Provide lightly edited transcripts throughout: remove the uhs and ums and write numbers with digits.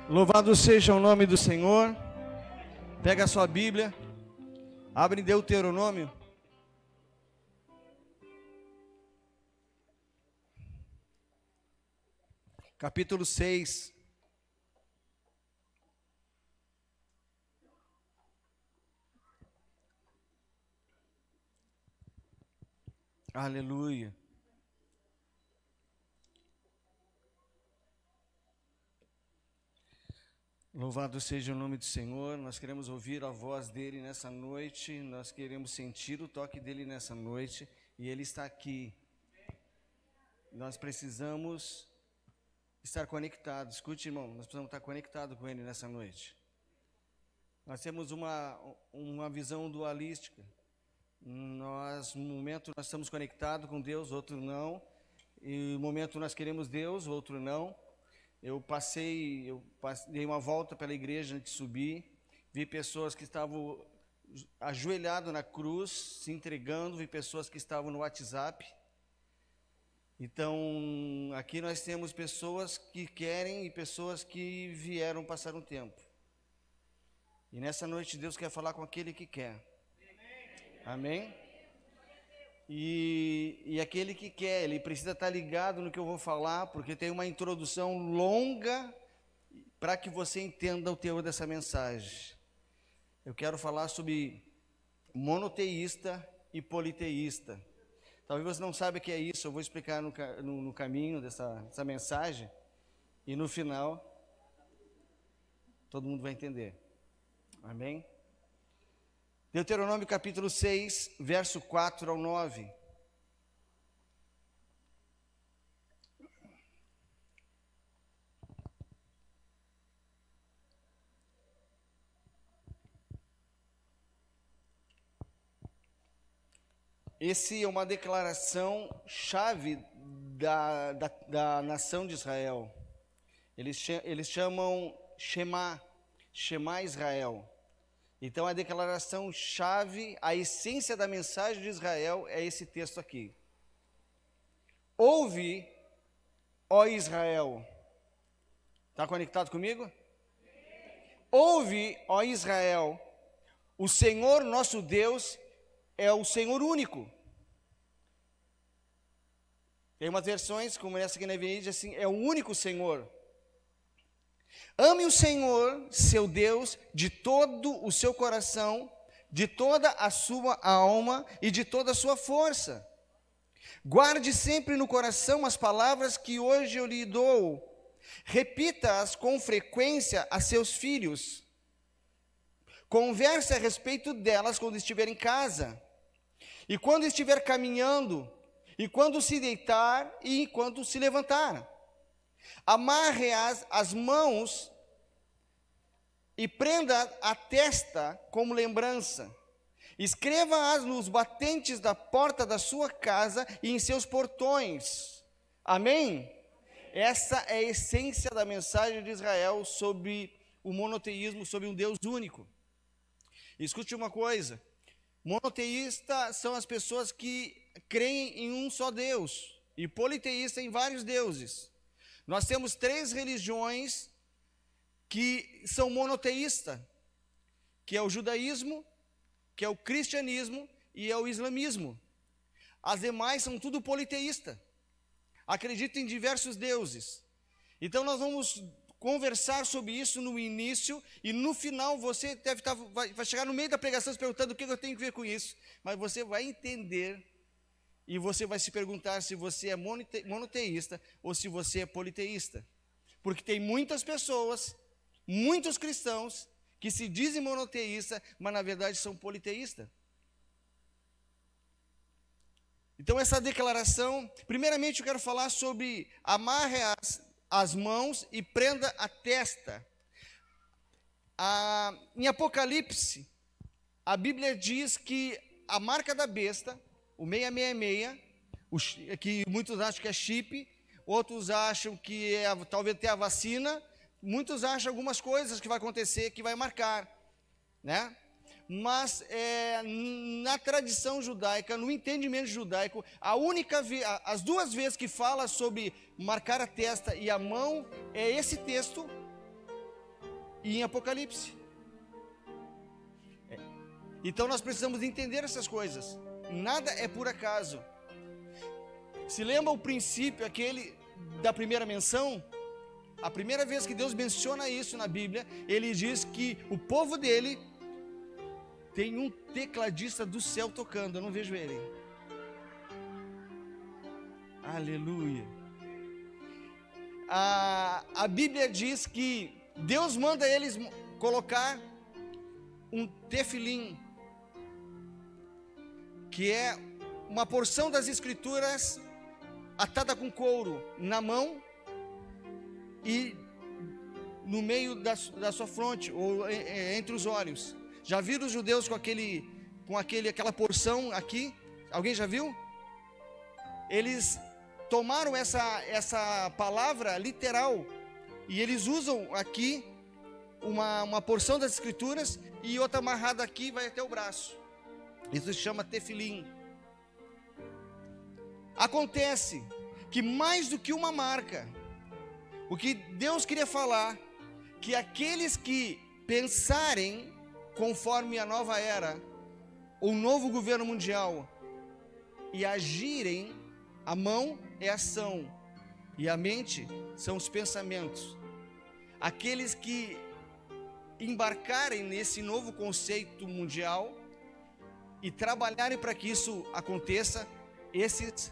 Louvado seja o nome do Senhor. Pega a sua Bíblia, abre em Deuteronômio. Capítulo 6. Aleluia. Louvado seja o nome do Senhor. Nós queremos ouvir a voz dele nessa noite, nós queremos sentir o toque dele nessa noite, e ele está aqui. Nós precisamos estar conectados. Escute, irmão, nós precisamos estar conectados com ele nessa noite. Nós temos uma visão dualística. No momento nós estamos conectados com Deus, outro não. E no momento nós queremos Deus, outro não. Eu dei uma volta pela igreja antes de subir, vi pessoas que estavam ajoelhadas na cruz, se entregando, vi pessoas que estavam no WhatsApp. Então, aqui nós temos pessoas que querem e pessoas que vieram passar um tempo. E nessa noite Deus quer falar com aquele que quer. Amém? E aquele que quer, ele precisa estar ligado no que eu vou falar, porque tem uma introdução longa para que você entenda o teor dessa mensagem. Eu quero falar sobre monoteísta e politeísta. Talvez você não saiba o que é isso, eu vou explicar no caminho dessa mensagem, e no final, todo mundo vai entender. Amém? Deuteronômio capítulo 6, verso 4 ao 9. Esse é uma declaração chave da nação de Israel. Eles chamam Shema Israel. Então a declaração chave, a essência da mensagem de Israel é esse texto aqui. Ouve, ó Israel. Está conectado comigo? Ouve, ó Israel, o Senhor nosso Deus é o Senhor único. Tem umas versões, como essa aqui na NVI, diz assim, é o único Senhor. Ame o Senhor, seu Deus, de todo o seu coração, de toda a sua alma e de toda a sua força. Guarde sempre no coração as palavras que hoje eu lhe dou. Repita-as com frequência a seus filhos. Converse a respeito delas quando estiver em casa, e quando estiver caminhando, e quando se deitar e quando se levantar. Amarre as mãos e prenda a testa como lembrança. Escreva-as nos batentes da porta da sua casa e em seus portões. Amém? Essa é a essência da mensagem de Israel sobre o monoteísmo, sobre um Deus único. Escute uma coisa, monoteístas são as pessoas que creem em um só Deus, e politeístas em vários deuses. Nós temos 3 religiões que são monoteístas, que é o judaísmo, que é o cristianismo e é o islamismo. As demais são tudo politeísta, acreditam em diversos deuses. Então nós vamos conversar sobre isso no início, e no final você vai chegar no meio da pregação se perguntando o que eu tenho que ver com isso, mas você vai entender. E você vai se perguntar se você é monoteísta ou se você é politeísta. Porque tem muitas pessoas, muitos cristãos, que se dizem monoteísta, mas na verdade são politeístas. Então essa declaração, primeiramente eu quero falar sobre amarre as mãos e prenda a testa. Em Apocalipse, a Bíblia diz que a marca da besta, o 666, que muitos acham que é chip, outros acham que talvez tenha a vacina, muitos acham algumas coisas que vai acontecer, que vai marcar, né? Mas na tradição judaica, no entendimento judaico, as 2 vezes que fala sobre marcar a testa e a mão, é esse texto e em Apocalipse. Então nós precisamos entender essas coisas. Nada é por acaso. Se lembra o princípio aquele da primeira menção? A primeira vez que Deus menciona isso na Bíblia, Ele diz que o povo dele tem um tecladista do céu tocando. Eu não vejo ele. Aleluia. A Bíblia diz que Deus manda eles colocar um tefilim, que é uma porção das escrituras atada com couro na mão e no meio da sua fronte, ou entre os olhos. Já viram os judeus com aquela porção aqui? Alguém já viu? Eles tomaram essa palavra literal e eles usam aqui uma porção das escrituras e outra amarrada aqui vai até o braço. Isso se chama tefilim. Acontece que mais do que uma marca, o que Deus queria falar, que aqueles que pensarem conforme a nova era, o novo governo mundial, e agirem, a mão é ação, e a mente são os pensamentos. Aqueles que embarcarem nesse novo conceito mundial e trabalharem para que isso aconteça, esses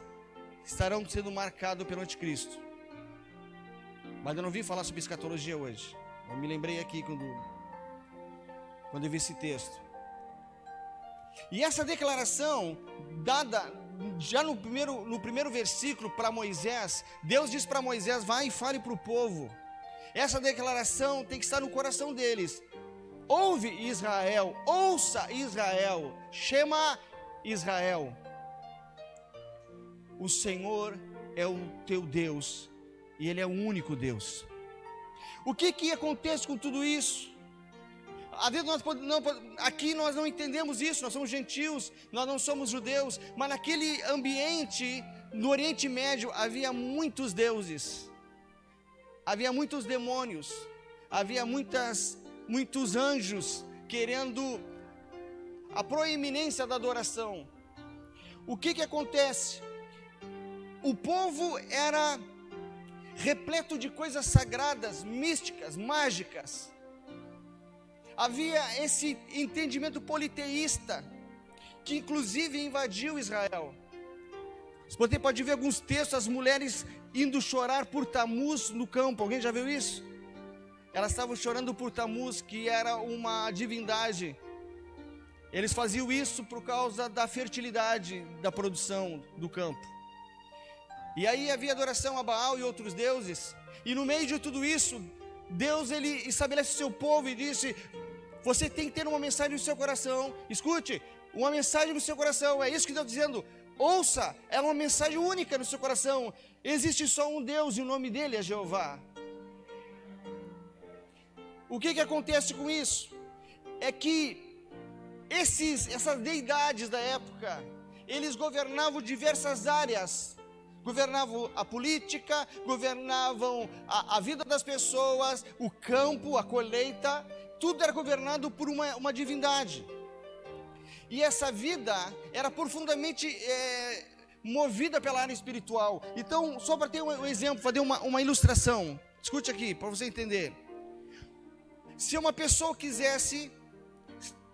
estarão sendo marcados pelo anticristo. Mas eu não vim falar sobre escatologia hoje. Eu me lembrei aqui quando eu vi esse texto. E essa declaração dada já no primeiro versículo para Moisés, Deus diz para Moisés: vai e fale para o povo. Essa declaração tem que estar no coração deles. Ouve Israel, ouça Israel, chama Israel. O Senhor é o teu Deus e Ele é o único Deus. O que acontece com tudo isso? Às vezes aqui nós não entendemos isso, nós somos gentios, nós não somos judeus, mas naquele ambiente, no Oriente Médio, havia muitos deuses, havia muitos demônios, havia muitos anjos querendo a proeminência da adoração. O que acontece? O povo era repleto de coisas sagradas, místicas, mágicas. Havia esse entendimento politeísta, que inclusive invadiu Israel. Você pode ver alguns textos, as mulheres indo chorar por Tamuz no campo. Alguém já viu isso? Elas estavam chorando por Tamuz, que era uma divindade. Eles faziam isso por causa da fertilidade da produção do campo. E aí havia adoração a Baal e outros deuses. E no meio de tudo isso, Deus ele estabelece o seu povo e disse: você tem que ter uma mensagem no seu coração. Escute, uma mensagem no seu coração. É isso que Deus está dizendo. Ouça, é uma mensagem única no seu coração. Existe só um Deus e o nome dele é Jeová. O que acontece com isso? É que essas deidades da época, eles governavam diversas áreas. Governavam a política, governavam a vida das pessoas, o campo, a colheita. Tudo era governado por uma divindade. E essa vida era profundamente movida pela área espiritual. Então, só para ter um exemplo, fazer uma ilustração. Escute aqui, para você entender. Se uma pessoa quisesse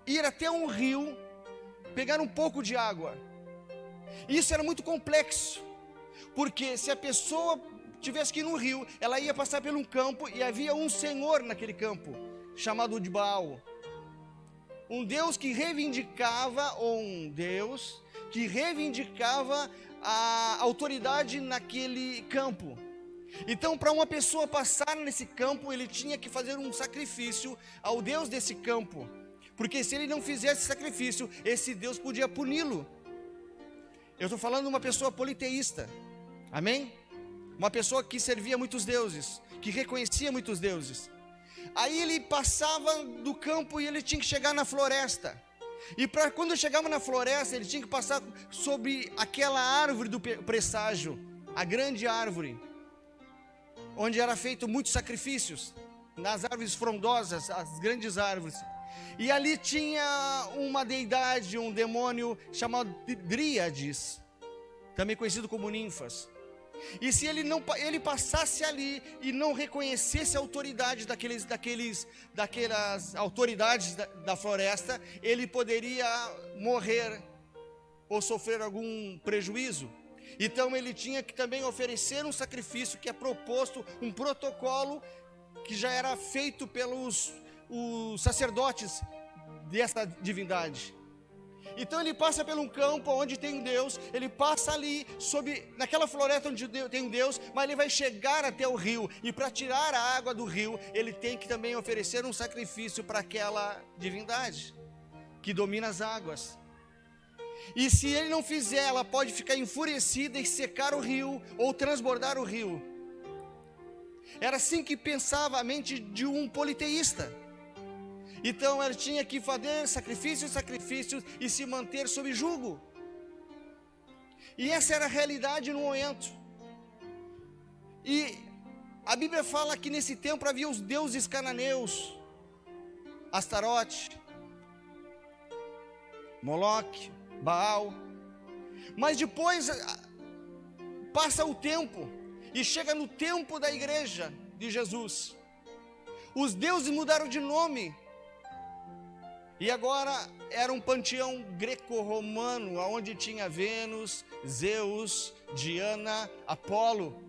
ir até um rio, pegar um pouco de água, isso era muito complexo. Porque se a pessoa tivesse que ir no rio, ela ia passar por um campo e havia um senhor naquele campo, chamado de Baal. Um Deus que reivindicava, ou um Deus que reivindicava a autoridade naquele campo. Então, para uma pessoa passar nesse campo, ele tinha que fazer um sacrifício ao Deus desse campo. Porque se ele não fizesse sacrifício, esse Deus podia puni-lo. Eu estou falando de uma pessoa politeísta. Amém? Uma pessoa que servia muitos deuses, que reconhecia muitos deuses. Aí ele passava do campo e ele tinha que chegar na floresta. E quando chegava na floresta, ele tinha que passar sobre aquela árvore do presságio, a grande árvore, onde era feito muitos sacrifícios nas árvores frondosas, as grandes árvores. E ali tinha uma deidade, um demônio chamado Dríades, também conhecido como ninfas. E se ele passasse ali e não reconhecesse a autoridade daquelas autoridades da floresta, ele poderia morrer ou sofrer algum prejuízo. Então ele tinha que também oferecer um sacrifício que é proposto, um protocolo que já era feito pelos os sacerdotes dessa divindade. Então ele passa por um campo onde tem Deus, ele passa ali naquela floresta onde tem Deus, mas ele vai chegar até o rio, e para tirar a água do rio, ele tem que também oferecer um sacrifício para aquela divindade que domina as águas. E se ele não fizer, ela pode ficar enfurecida e secar o rio, ou transbordar o rio. Era assim que pensava a mente de um politeísta. Então ele tinha que fazer sacrifícios e se manter sob jugo. E essa era a realidade no momento. E a Bíblia fala que nesse tempo havia os deuses cananeus, Astarote, Moloque, Baal. Mas depois passa o tempo e chega no tempo da igreja de Jesus. Os deuses mudaram de nome. E agora era um panteão greco-romano, onde tinha Vênus, Zeus, Diana, Apolo.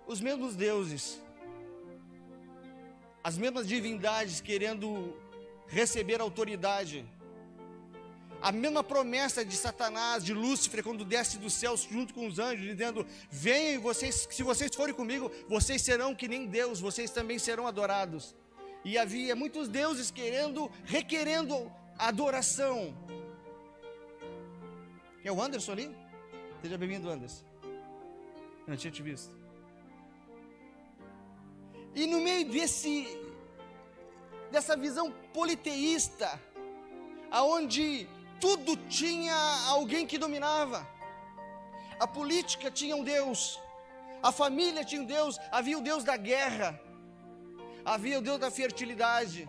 Os mesmos deuses, as mesmas divindades querendo receber autoridade. A mesma promessa de Satanás, de Lúcifer, quando desce dos céus junto com os anjos, dizendo: venham vocês, se vocês forem comigo, vocês serão que nem Deus, vocês também serão adorados. E havia muitos deuses requerendo adoração. É o Anderson ali? Seja bem-vindo, Anderson. Eu não tinha te visto. E no meio dessa visão politeísta, aonde tudo tinha alguém que dominava. A política tinha um Deus, a família tinha um Deus, havia o Deus da guerra, havia o Deus da fertilidade.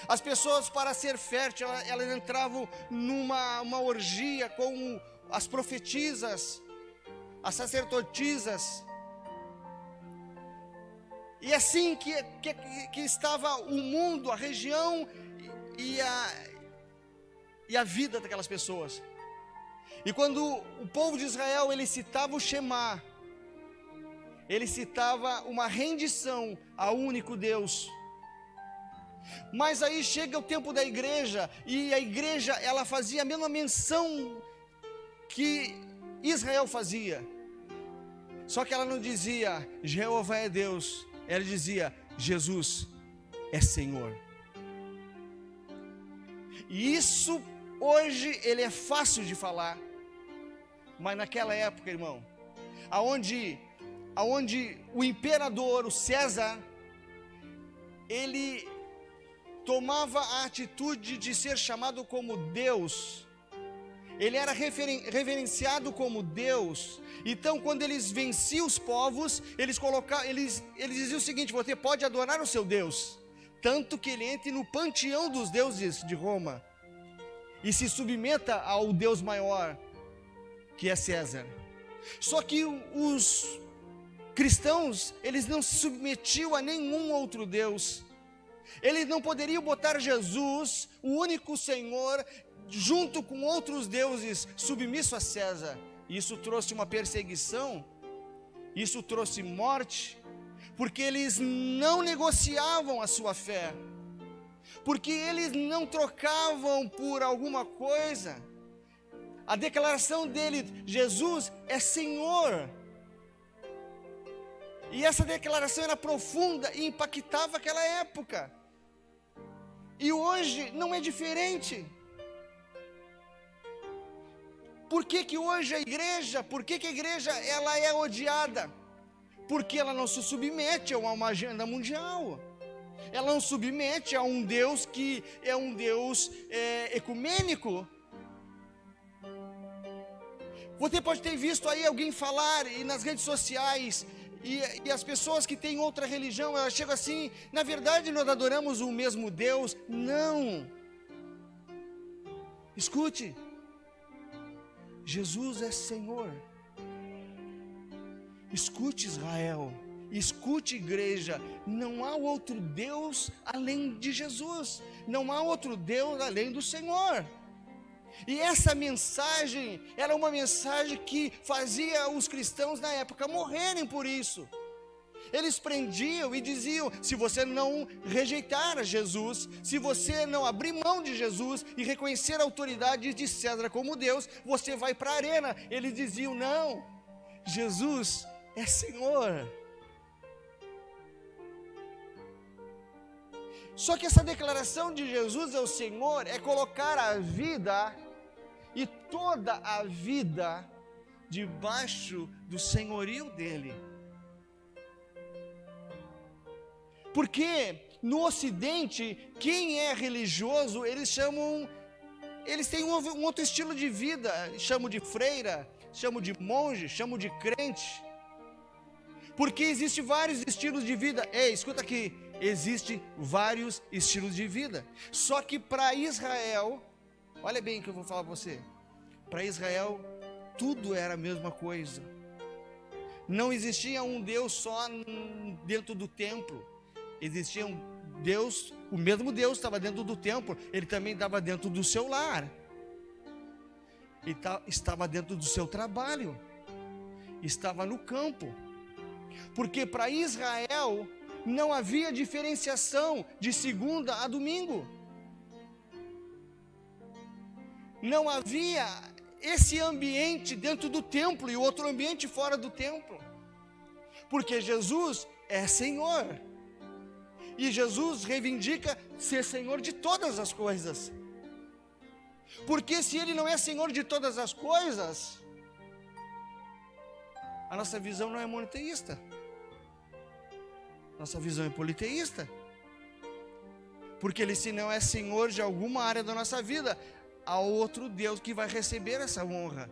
As pessoas, para ser fértil, elas entravam numa orgia com as profetisas, as sacerdotisas. E assim que estava o mundo, a região e a vida daquelas pessoas. E quando o povo de Israel, ele citava o Shema, ele citava uma rendição ao único Deus. Mas aí chega o tempo da igreja, e a igreja, ela fazia a mesma menção que Israel fazia. Só que ela não dizia Jeová é Deus, ela dizia Jesus é Senhor. E isso hoje ele é fácil de falar, mas naquela época, irmão, aonde o imperador, o César, ele tomava a atitude de ser chamado como Deus, ele era reverenciado como Deus. Então, quando eles venciam os povos, eles diziam o seguinte: você pode adorar o seu Deus, tanto que ele entre no panteão dos deuses de Roma e se submeta ao Deus maior, que é César. Só que os cristãos, eles não se submetiam a nenhum outro Deus. Eles não poderiam botar Jesus, o único Senhor, junto com outros deuses, submisso a César. Isso trouxe uma perseguição, isso trouxe morte, porque eles não negociavam a sua fé, porque eles não trocavam por alguma coisa. A declaração dele: Jesus é Senhor. E essa declaração era profunda e impactava aquela época. E hoje não é diferente. Por que hoje a igreja, a igreja ela é odiada? Porque ela não se submete a uma agenda mundial. Ela não submete a um Deus que é um Deus ecumênico. Você pode ter visto aí alguém falar nas redes sociais, E as pessoas que têm outra religião, elas chegam assim, na verdade nós adoramos o mesmo Deus. Não. Escute, Jesus é Senhor. Escute, Israel, escute, igreja, não há outro Deus além de Jesus, não há outro Deus além do Senhor. E essa mensagem era uma mensagem que fazia os cristãos na época morrerem por isso. Eles prendiam e diziam: se você não rejeitar a Jesus, se você não abrir mão de Jesus e reconhecer a autoridade de César como Deus, você vai para a arena. Eles diziam: não, Jesus é Senhor. Só que essa declaração de Jesus é o Senhor é colocar a vida e toda a vida debaixo do senhorio dele. Porque no Ocidente, quem é religioso, eles têm um outro estilo de vida, chamam de freira, chamam de monge, chamam de crente. Porque existem vários estilos de vida. Ei, escuta aqui, existem vários estilos de vida. Só que para Israel, olha bem o que eu vou falar para você. Para Israel, tudo era a mesma coisa. Não existia um Deus só dentro do templo. Existia um Deus, o mesmo Deus estava dentro do templo, ele também estava dentro do seu lar. Ele estava dentro do seu trabalho. Estava no campo. Porque para Israel não havia diferenciação de segunda a domingo. Não havia esse ambiente dentro do templo e outro ambiente fora do templo. Porque Jesus é Senhor. E Jesus reivindica ser Senhor de todas as coisas. Porque se Ele não é Senhor de todas as coisas, a nossa visão não é monoteísta. Nossa visão é politeísta. Porque Ele, se não é Senhor de alguma área da nossa vida, há outro Deus que vai receber essa honra.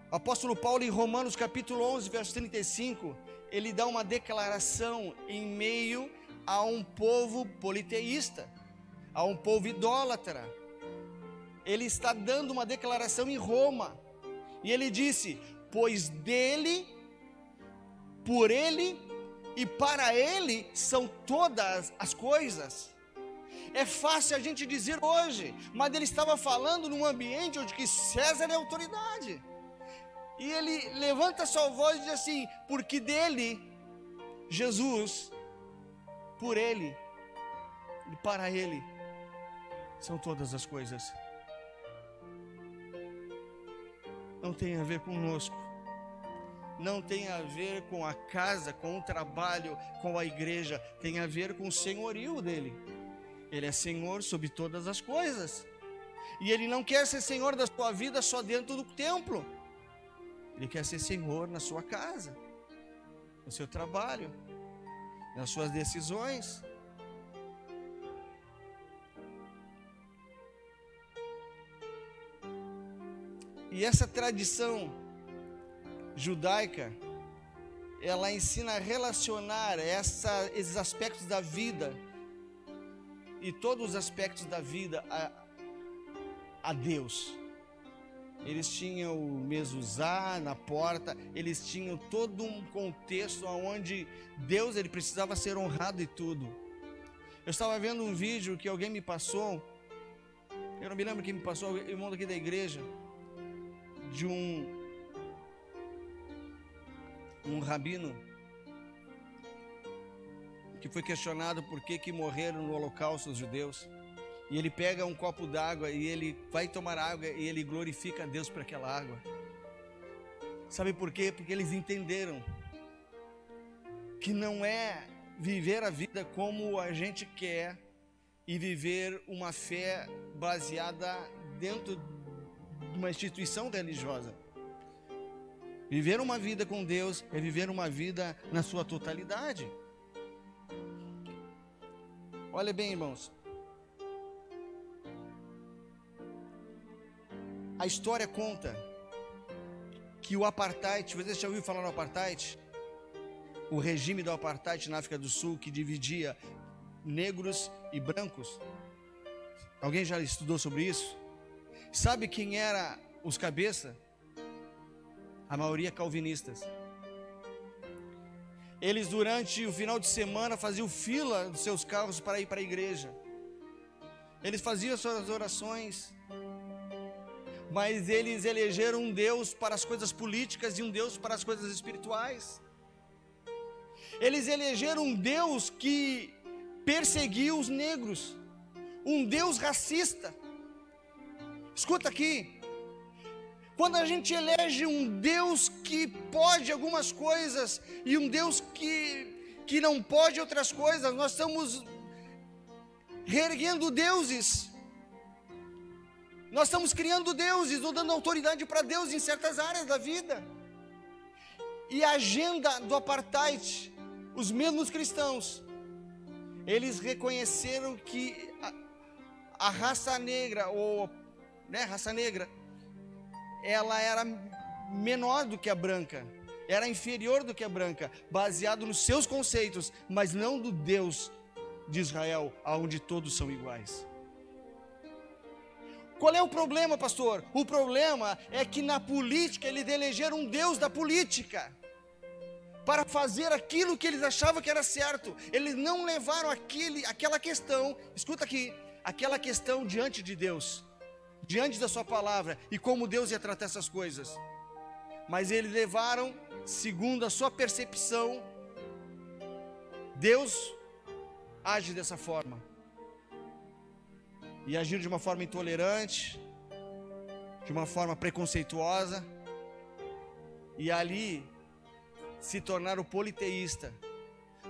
O apóstolo Paulo, em Romanos capítulo 11, verso 35, ele dá uma declaração em meio a um povo politeísta, a um povo idólatra. Ele está dando uma declaração em Roma, e ele disse: pois dele, por ele e para ele são todas as coisas. É fácil a gente dizer hoje, mas ele estava falando num ambiente onde que César é autoridade. E ele levanta sua voz e diz assim: porque dele, Jesus, por ele e para ele são todas as coisas. Não tem a ver conosco, não tem a ver com a casa, com o trabalho, com a igreja, tem a ver com o senhorio dele. Ele é Senhor sobre todas as coisas. E Ele não quer ser Senhor da sua vida só dentro do templo. Ele quer ser Senhor na sua casa, no seu trabalho, nas suas decisões. E essa tradição judaica, ela ensina a relacionar esses aspectos da vida e todos os aspectos da vida a Deus. Eles tinham o mezuzá na porta, eles tinham todo um contexto onde Deus, ele precisava ser honrado e tudo. Eu estava vendo um vídeo que alguém me passou, eu não me lembro quem me passou, o irmão daqui da igreja, de um rabino que foi questionado por que morreram no holocausto os judeus. E ele pega um copo d'água e ele vai tomar água e ele glorifica a Deus por aquela água. Sabe por quê? Porque eles entenderam que não é viver a vida como a gente quer e viver uma fé baseada dentro de uma instituição religiosa. Viver uma vida com Deus é viver uma vida na sua totalidade. Olha bem, irmãos. A história conta que o apartheid, você já ouviu falar no apartheid? O regime do apartheid na África do Sul, que dividia negros e brancos. Alguém já estudou sobre isso? Sabe quem era os cabeças? A maioria calvinistas. Eles durante o final de semana faziam fila dos seus carros para ir para a igreja. Eles faziam as suas orações, mas eles elegeram um Deus para as coisas políticas e um Deus para as coisas espirituais. Eles elegeram um Deus que perseguia os negros, um Deus racista. Escuta aqui, quando a gente elege um Deus que pode algumas coisas e um Deus que não pode outras coisas, nós estamos reerguendo deuses. Nós estamos criando deuses ou dando autoridade para Deus em certas áreas da vida. E a agenda do apartheid, os mesmos cristãos, eles reconheceram que a raça negra, ou raça negra, ela era menor do que a branca, era inferior do que a branca, baseado nos seus conceitos, mas não do Deus de Israel, aonde todos são iguais. Qual é o problema, pastor? O problema é que na política eles elegeram um Deus da política para fazer aquilo que eles achavam que era certo. Eles não levaram aquela questão, escuta aqui, aquela questão diante de Deus, diante da sua palavra, e como Deus ia tratar essas coisas. Mas eles levaram segundo a sua percepção. Deus age dessa forma, e agir de uma forma intolerante, de uma forma preconceituosa, e ali se tornaram politeísta,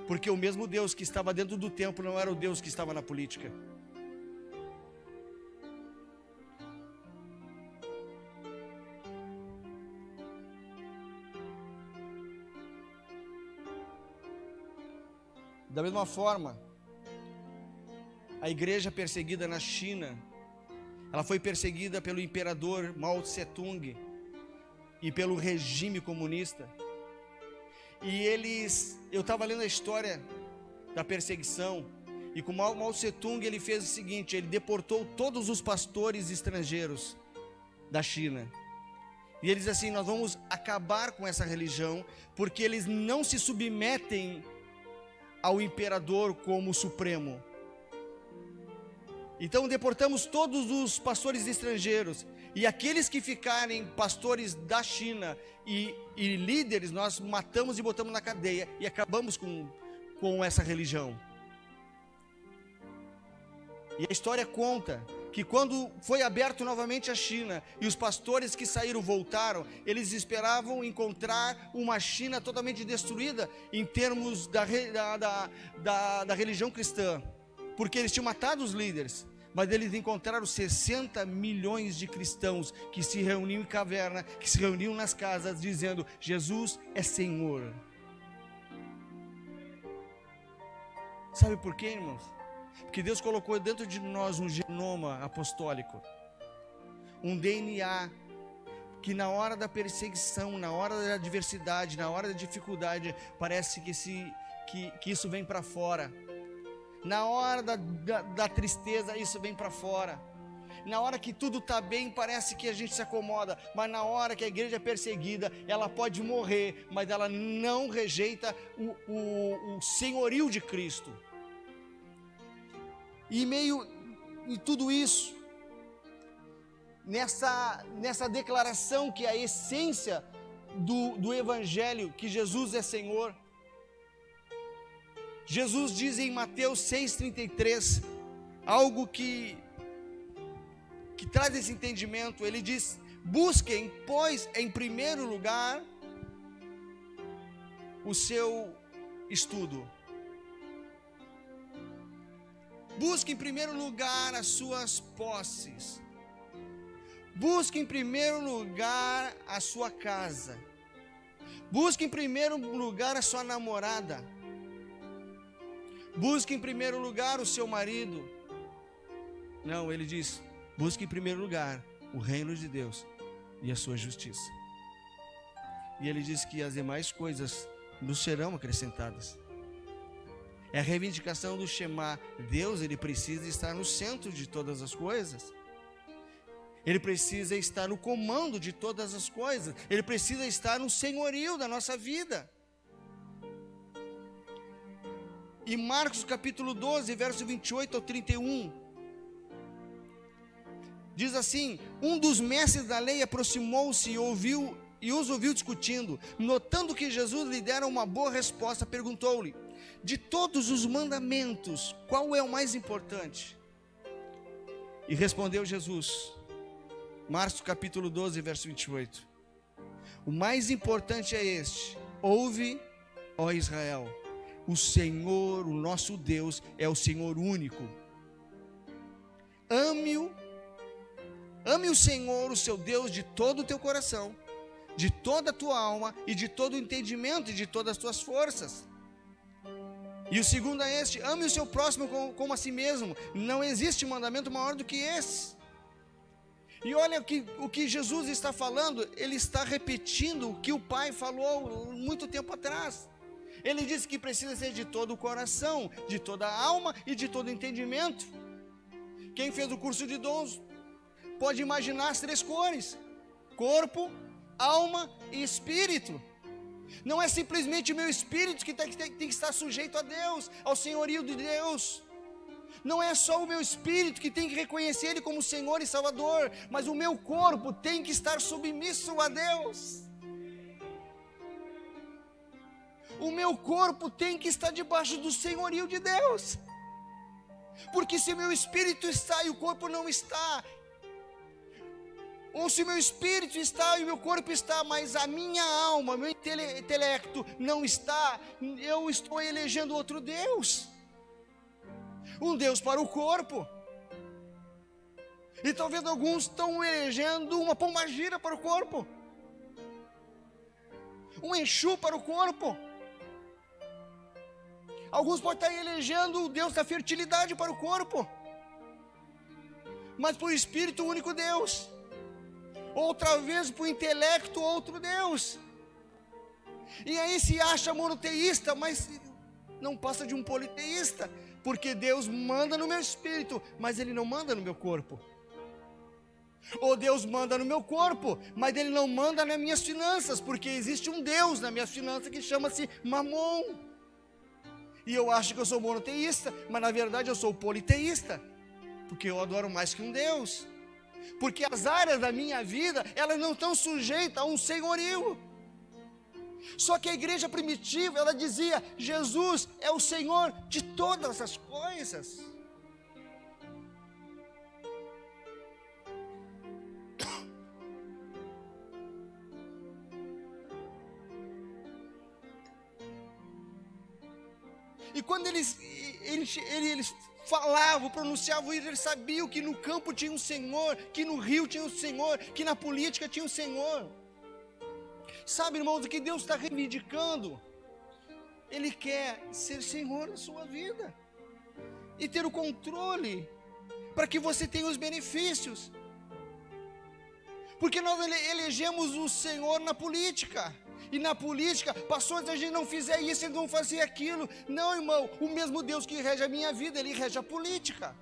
porque o mesmo Deus que estava dentro do templo não era o Deus que estava na política. Da mesma forma, a igreja perseguida na China, ela foi perseguida pelo imperador Mao Tse-tung e pelo regime comunista. E eu estava lendo a história da perseguição, e com Mao Tse-tung ele fez o seguinte: ele deportou todos os pastores estrangeiros da China. E ele diz assim: nós vamos acabar com essa religião, porque eles não se submetem ao imperador como supremo. Então deportamos todos os pastores estrangeiros, e aqueles que ficarem pastores da China e líderes, nós matamos e botamos na cadeia, e acabamos com essa religião. E a história conta que quando foi aberto novamente a China, e os pastores que saíram voltaram, eles esperavam encontrar uma China totalmente destruída em termos da religião cristã, porque eles tinham matado os líderes. Mas eles encontraram 60 milhões de cristãos que se reuniam em caverna, que se reuniam nas casas, dizendo: Jesus é Senhor. Sabe por quê, irmãos? Porque Deus colocou dentro de nós um genoma apostólico, um DNA, que na hora da perseguição, na hora da adversidade, na hora da dificuldade, parece que isso vem para fora. Na hora da tristeza, isso vem para fora. Na hora que tudo está bem, parece que a gente se acomoda. Mas na hora que a igreja é perseguida, ela pode morrer, mas ela não rejeita o senhorio de Cristo. E meio em tudo isso, nessa declaração que é a essência do Evangelho, que Jesus é Senhor, Jesus diz em Mateus 6,33, algo que traz esse entendimento. Ele diz: busquem, pois, em primeiro lugar, o seu estudo. Busque em primeiro lugar as suas posses. Busque em primeiro lugar a sua casa. Busque em primeiro lugar a sua namorada. Busque em primeiro lugar o seu marido. Não, ele diz: busque em primeiro lugar o reino de Deus e a sua justiça. E ele diz que as demais coisas nos serão acrescentadas. É a reivindicação do Shema. Deus, ele precisa estar no centro de todas as coisas. Ele precisa estar no comando de todas as coisas. Ele precisa estar no senhorio da nossa vida. Em Marcos capítulo 12, verso 28 ao 31, diz assim: um dos mestres da lei aproximou-se e os ouviu discutindo. Notando que Jesus lhe dera uma boa resposta, perguntou-lhe: de todos os mandamentos, qual é o mais importante? E respondeu Jesus, Marcos capítulo 12, verso 28, o mais importante é este: ouve, ó Israel, o Senhor, o nosso Deus, é o Senhor único. Ame o Senhor, o seu Deus, de todo o teu coração, de toda a tua alma e de todo o entendimento e de todas as tuas forças. E o segundo é este: ame o seu próximo como a si mesmo. Não existe mandamento maior do que esse. E olha o que Jesus está falando. Ele está repetindo o que o Pai falou muito tempo atrás. Ele disse que precisa ser de todo o coração, de toda a alma e de todo o entendimento. Quem fez o curso de dons pode imaginar as três cores: corpo, alma e espírito. Não é simplesmente o meu espírito que tem que estar sujeito a Deus, ao senhorio de Deus. Não é só o meu espírito que tem que reconhecer Ele como Senhor e Salvador, mas o meu corpo tem que estar submisso a Deus. O meu corpo tem que estar debaixo do senhorio de Deus. Porque se meu espírito está e o corpo não está, ou se meu espírito está e o meu corpo está, mas a minha alma, meu intelecto não está, eu estou elegendo outro Deus. Um Deus para o corpo. E talvez alguns estão elegendo uma pombagira para o corpo, um Exu para o corpo. Alguns podem estar elegendo o Deus da fertilidade para o corpo, mas para o espírito, o único Deus. Outra vez para o intelecto, outro Deus. E aí se acha monoteísta, mas não passa de um politeísta, porque Deus manda no meu espírito, mas Ele não manda no meu corpo. Ou Deus manda no meu corpo, mas Ele não manda nas minhas finanças, porque existe um Deus nas minhas finanças que chama-se Mamon. E eu acho que eu sou monoteísta, mas na verdade eu sou politeísta, porque eu adoro mais que um Deus. Porque as áreas da minha vida, elas não estão sujeitas a um senhorio. Só que a igreja primitiva, ela dizia: Jesus é o Senhor de todas as coisas. E quando eles falavam, pronunciavam, eles sabiam que no campo tinha um Senhor, que no rio tinha um Senhor, que na política tinha um Senhor. Sabe, irmãos, o que Deus está reivindicando? Ele quer ser Senhor da sua vida e ter o controle para que você tenha os benefícios. Porque nós elegemos o Senhor na política. E na política, pastor, se a gente não fizer isso, eles vão fazer aquilo. Não, irmão, o mesmo Deus que rege a minha vida, Ele rege a política.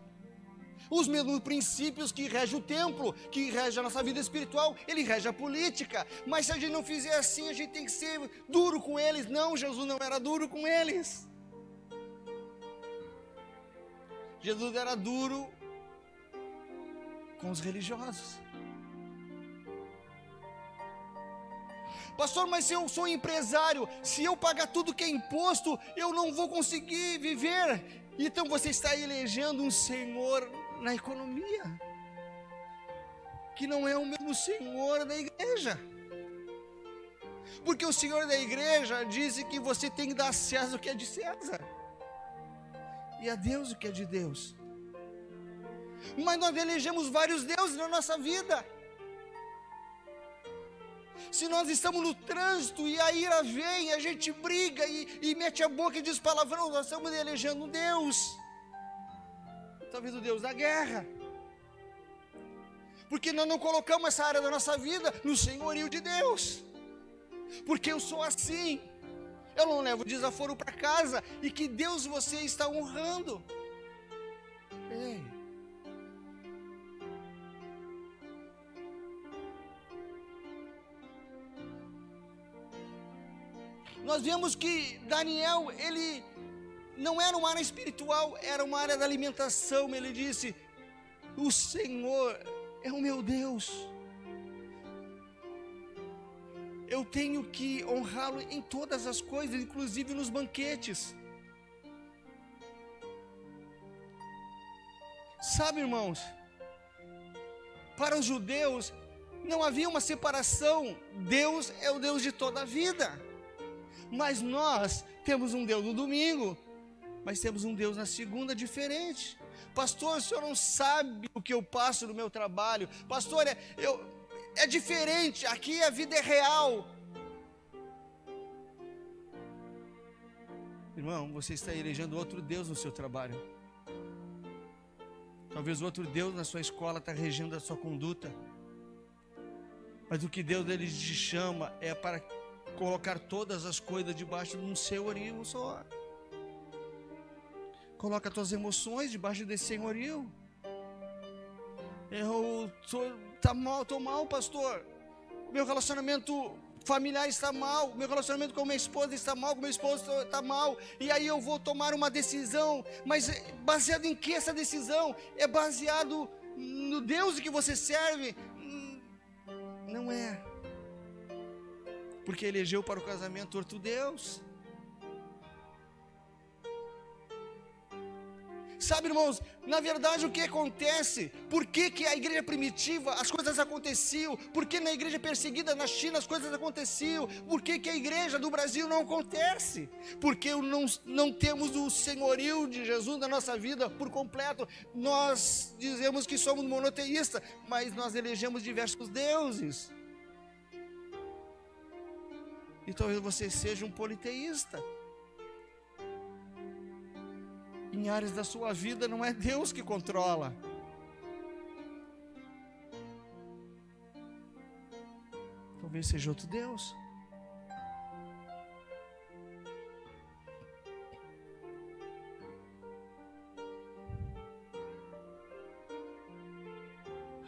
Os mesmos princípios que rege o templo, que rege a nossa vida espiritual, Ele rege a política. Mas se a gente não fizer assim, a gente tem que ser duro com eles. Não, Jesus não era duro com eles. Jesus era duro com os religiosos. Pastor, mas se eu sou empresário, se eu pagar tudo que é imposto, eu não vou conseguir viver. Então você está elegendo um Senhor na economia, que não é o mesmo Senhor da igreja. Porque o Senhor da igreja diz que você tem que dar a César o que é de César, e a Deus o que é de Deus. Mas nós elegemos vários deuses na nossa vida. Se nós estamos no trânsito e a ira vem, a gente briga e mete a boca e diz palavrão, nós estamos elegendo um Deus. Talvez o Deus da guerra. Porque nós não colocamos essa área da nossa vida no senhorio de Deus. Porque eu sou assim. Eu não levo desaforo para casa. E que Deus você está honrando. Ei. Nós vemos que Daniel, ele não era uma área espiritual, era uma área da alimentação. Ele disse: o Senhor é o meu Deus. Eu tenho que honrá-lo em todas as coisas, inclusive nos banquetes. Sabe, irmãos, para os judeus não havia uma separação. Deus é o Deus de toda a vida. Mas nós temos um Deus no domingo, mas temos um Deus na segunda diferente. Pastor, o senhor não sabe o que eu passo no meu trabalho. Pastor, é diferente, aqui a vida é real. Irmão, você está elegendo outro Deus no seu trabalho. Talvez outro Deus na sua escola está regendo a sua conduta. Mas o que Deus ele te chama é para colocar todas as coisas debaixo de um senhorio só. Coloca as tuas emoções debaixo desse senhorio. Estou mal, pastor. Meu relacionamento familiar está mal. Meu relacionamento com minha esposa está mal. Com meu esposo está mal. E aí eu vou tomar uma decisão. Mas baseado em que essa decisão? É baseado no Deus que você serve? Não é. Porque elegeu para o casamento outro Deus. Sabe, irmãos, na verdade o que acontece? Por que a igreja primitiva as coisas aconteciam? Por que na igreja perseguida na China as coisas aconteciam? Por que a igreja do Brasil não acontece? Porque não temos o senhorio de Jesus na nossa vida por completo. Nós dizemos que somos monoteístas, mas nós elegemos diversos deuses. E talvez você seja um politeísta. Em áreas da sua vida não é Deus que controla. Talvez seja outro Deus.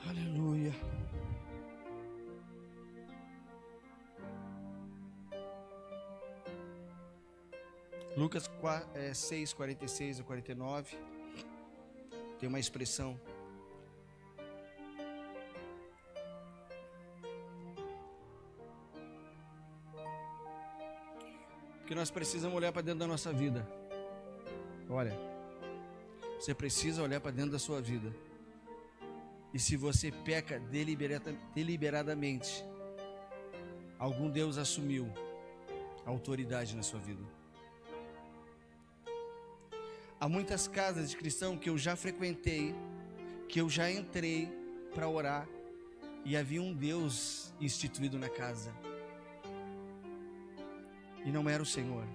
Aleluia. Lucas 6, 46 a 49, tem uma expressão. Que nós precisamos olhar para dentro da nossa vida. Olha, você precisa olhar para dentro da sua vida. E se você peca deliberadamente, algum Deus assumiu a autoridade na sua vida. Há muitas casas de cristão que eu já frequentei, que eu já entrei para orar, e havia um Deus instituído na casa. E não era o Senhor.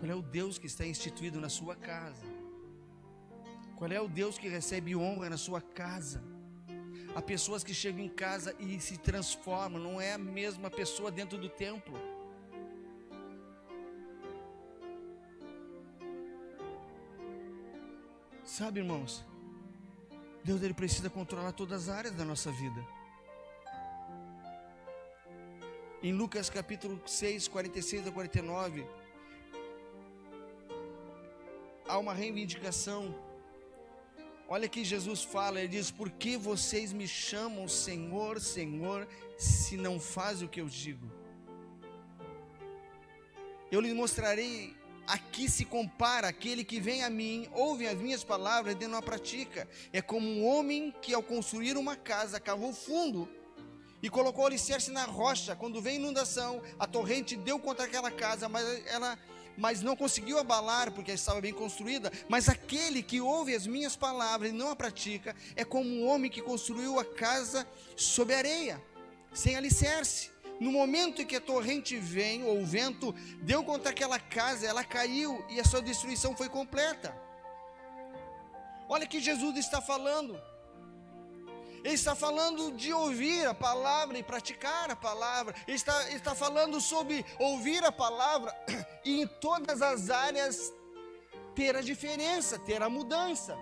Qual é o Deus que está instituído na sua casa? Qual é o Deus que recebe honra na sua casa? Há pessoas que chegam em casa e se transformam, não é a mesma pessoa dentro do templo. Sabe, irmãos, Deus ele precisa controlar todas as áreas da nossa vida. Em Lucas capítulo 6, 46 a 49, há uma reivindicação. Olha que Jesus fala, ele diz: por que vocês me chamam Senhor, Senhor, se não fazem o que eu digo? Eu lhes mostrarei. Aqui se compara aquele que vem a mim, ouve as minhas palavras e não a pratica. É como um homem que ao construir uma casa, cavou fundo e colocou o alicerce na rocha. Quando veio inundação, a torrente deu contra aquela casa, mas não conseguiu abalar, porque estava bem construída. Mas aquele que ouve as minhas palavras e não a pratica, é como um homem que construiu a casa sobre areia, sem alicerce. No momento em que a torrente veio, ou o vento, deu contra aquela casa, ela caiu e a sua destruição foi completa. Olha que Jesus está falando. Ele está falando de ouvir a palavra e praticar a palavra. Ele está falando sobre ouvir a palavra e em todas as áreas ter a diferença, ter a mudança.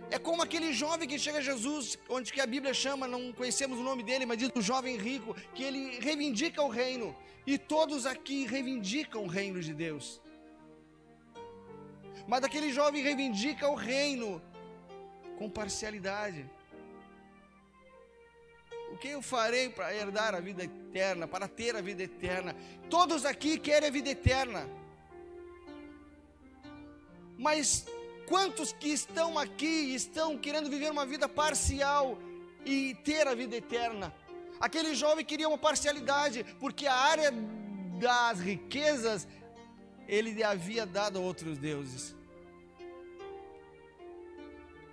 É como aquele jovem que chega a Jesus, onde que a Bíblia chama, não conhecemos o nome dele, mas diz o jovem rico, que ele reivindica o reino. E todos aqui reivindicam o reino de Deus. Mas aquele jovem reivindica o reino com parcialidade. O que eu farei para herdar a vida eterna, para ter a vida eterna? Todos aqui querem a vida eterna. Mas quantos que estão aqui estão querendo viver uma vida parcial e ter a vida eterna? Aquele jovem queria uma parcialidade, porque a área das riquezas ele havia dado a outros deuses.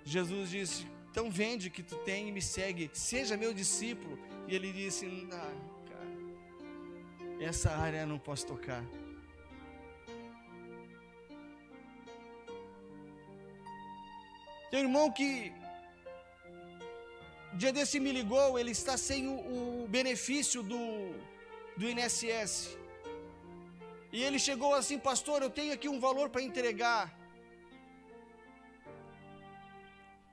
Jesus disse: então vende o que tu tem e me segue, seja meu discípulo. E ele disse: cara, essa área eu não posso tocar. Tem um irmão que dia desse me ligou, ele está sem o benefício do INSS. E ele chegou assim: pastor, eu tenho aqui um valor para entregar.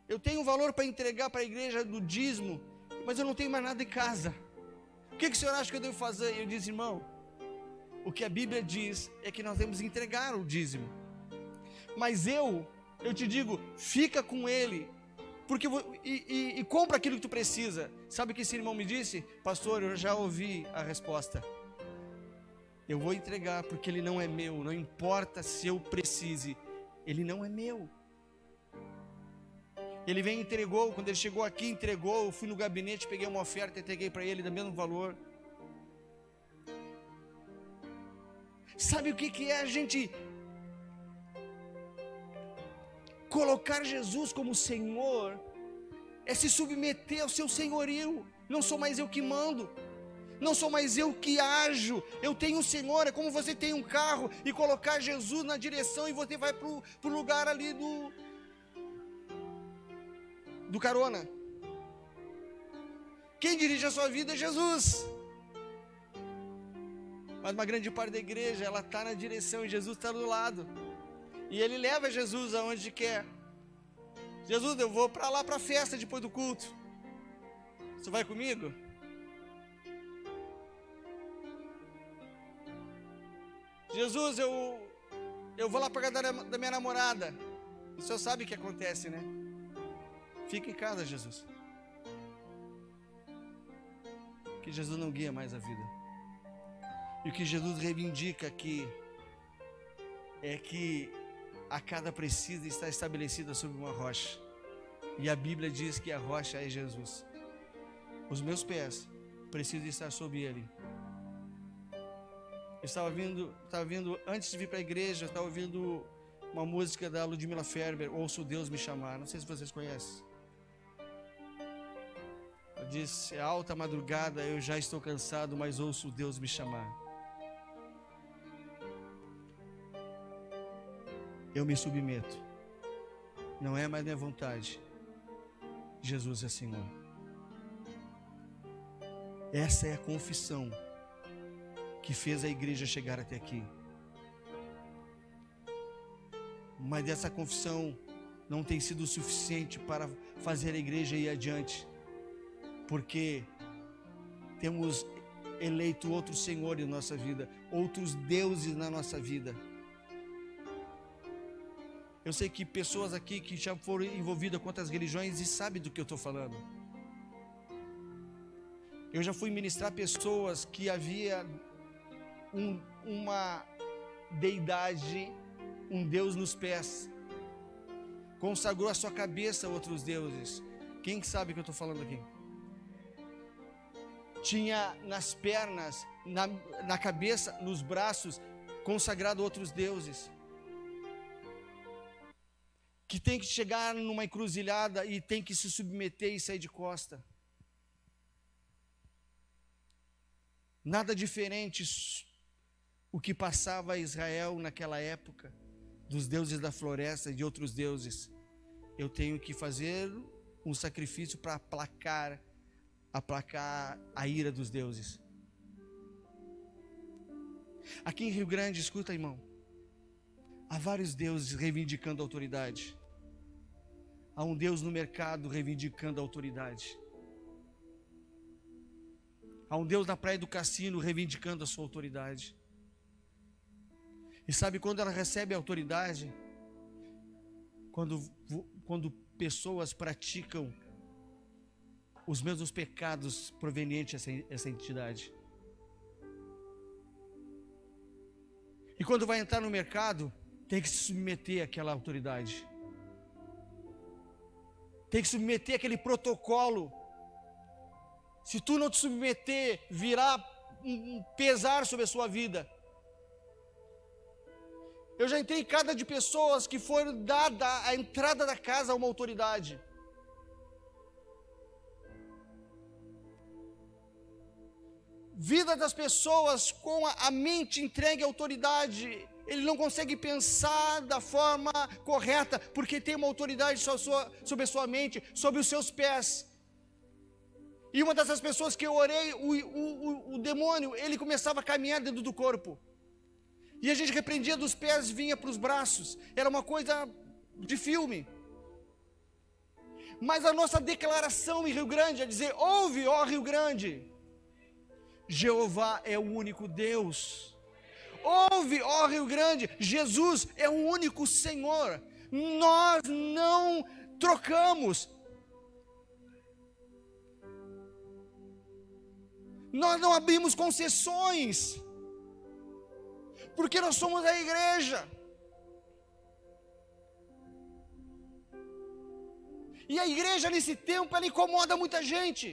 Eu tenho um valor para entregar para a igreja do dízimo, mas eu não tenho mais nada em casa. O que o senhor acha que eu devo fazer? Eu disse: irmão, o que a Bíblia diz é que nós temos que entregar o dízimo. Mas eu te digo, fica com ele, porque e compra aquilo que tu precisa. Sabe o que esse irmão me disse? Pastor, eu já ouvi a resposta. Eu vou entregar porque ele não é meu, não importa se eu precise, ele não é meu. Ele veio e entregou, quando ele chegou aqui, entregou. Eu fui no gabinete, peguei uma oferta e entreguei para ele do mesmo valor. Sabe o que é a gente colocar Jesus como Senhor? É se submeter ao seu senhorio. Não sou mais eu que mando, não sou mais eu que ajo, eu tenho um Senhor. É como você tem um carro e colocar Jesus na direção e você vai para o lugar ali do carona. Quem dirige a sua vida é Jesus. Mas uma grande parte da igreja, ela está na direção e Jesus está do lado. E ele leva Jesus aonde quer. Jesus, eu vou para lá para a festa depois do culto. Você vai comigo? Jesus, eu vou lá para a casa da minha namorada. O senhor sabe o que acontece, né? Fica em casa, Jesus. Que Jesus não guia mais a vida. E o que Jesus reivindica aqui é que a cada precisa estar estabelecida sobre uma rocha. E a Bíblia diz que a rocha é Jesus. Os meus pés precisam estar sobre ele. Eu estava vindo antes de vir para a igreja, eu estava ouvindo uma música da Ludmila Ferber, Ouço Deus Me Chamar. Não sei se vocês conhecem. Ela disse: é alta madrugada, eu já estou cansado, mas ouço Deus me chamar. Eu me submeto. Não é mais minha vontade. Jesus é Senhor. Essa é a confissão que fez a igreja chegar até aqui. Mas essa confissão não tem sido suficiente para fazer a igreja ir adiante, porque temos eleito outro Senhor em nossa vida, outros deuses na nossa vida. Eu sei que pessoas aqui que já foram envolvidas com outras religiões e sabem do que eu estou falando. Eu já fui ministrar pessoas que havia uma deidade, um Deus nos pés, consagrou a sua cabeça a outros deuses. Quem sabe o que eu estou falando aqui? Tinha nas pernas, na cabeça, nos braços, consagrado a outros deuses. Que tem que chegar numa encruzilhada e tem que se submeter e sair de costa. Nada diferente o que passava a Israel naquela época, dos deuses da floresta e de outros deuses. Eu tenho que fazer um sacrifício para aplacar a ira dos deuses. Aqui em Rio Grande, escuta, irmão, há vários deuses reivindicando a autoridade. Há um Deus no mercado reivindicando a autoridade. Há um Deus na praia do cassino reivindicando a sua autoridade. E sabe quando ela recebe a autoridade? Quando pessoas praticam os mesmos pecados provenientes dessa entidade. E quando vai entrar no mercado, tem que se submeter àquela autoridade. Tem que submeter àquele protocolo. Se tu não te submeter, virá um pesar sobre a sua vida. Eu já entrei em casa de pessoas que foram dada a entrada da casa a uma autoridade. Vida das pessoas com a mente entregue à autoridade. Ele não consegue pensar da forma correta, porque tem uma autoridade sobre a sua mente, sobre os seus pés. E uma dessas pessoas que eu orei, o demônio, ele começava a caminhar dentro do corpo. E a gente repreendia dos pés e vinha para os braços. Era uma coisa de filme. Mas a nossa declaração em Rio Grande é dizer: ouve, ó Rio Grande, Jeová é o único Deus. Ouve, ó Rio Grande, Jesus é o único Senhor. Nós não trocamos. Nós não abrimos concessões, porque nós somos a igreja. E a igreja nesse tempo, ela incomoda muita gente.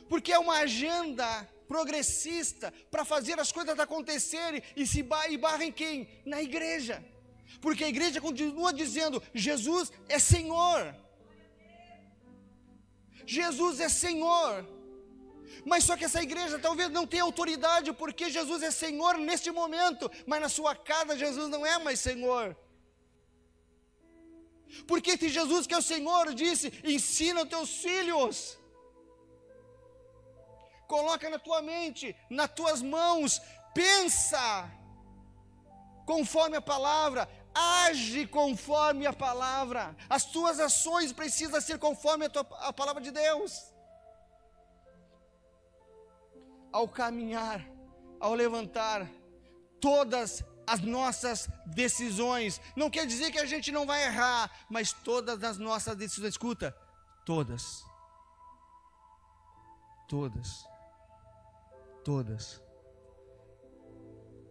Porque é uma agenda progressista para fazer as coisas acontecerem e barra em quem? Na igreja. Porque a igreja continua dizendo: Jesus é Senhor. Jesus é Senhor. Mas só que essa igreja talvez não tenha autoridade, porque Jesus é Senhor neste momento, mas na sua casa Jesus não é mais Senhor. Porque se Jesus, que é o Senhor, disse: ensina os teus filhos, coloca na tua mente, nas tuas mãos, pensa conforme a palavra, age conforme a palavra. As tuas ações precisam ser conforme a palavra de Deus. Ao caminhar, ao levantar, todas as nossas decisões, não quer dizer que a gente não vai errar, mas todas as nossas decisões, escuta, todas,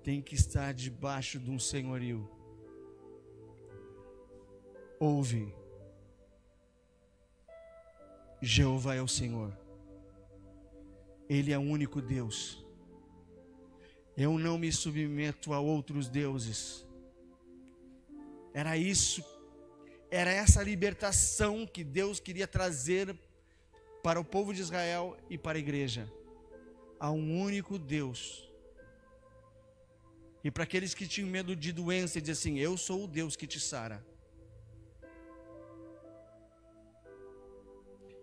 tem que estar debaixo de um senhorio. Ouve, Jeová é o Senhor, Ele é o único Deus. Eu não me submeto a outros deuses. Era essa libertação que Deus queria trazer para o povo de Israel e para a igreja. Há um único Deus. E para aqueles que tinham medo de doença, diz assim: eu sou o Deus que te sara.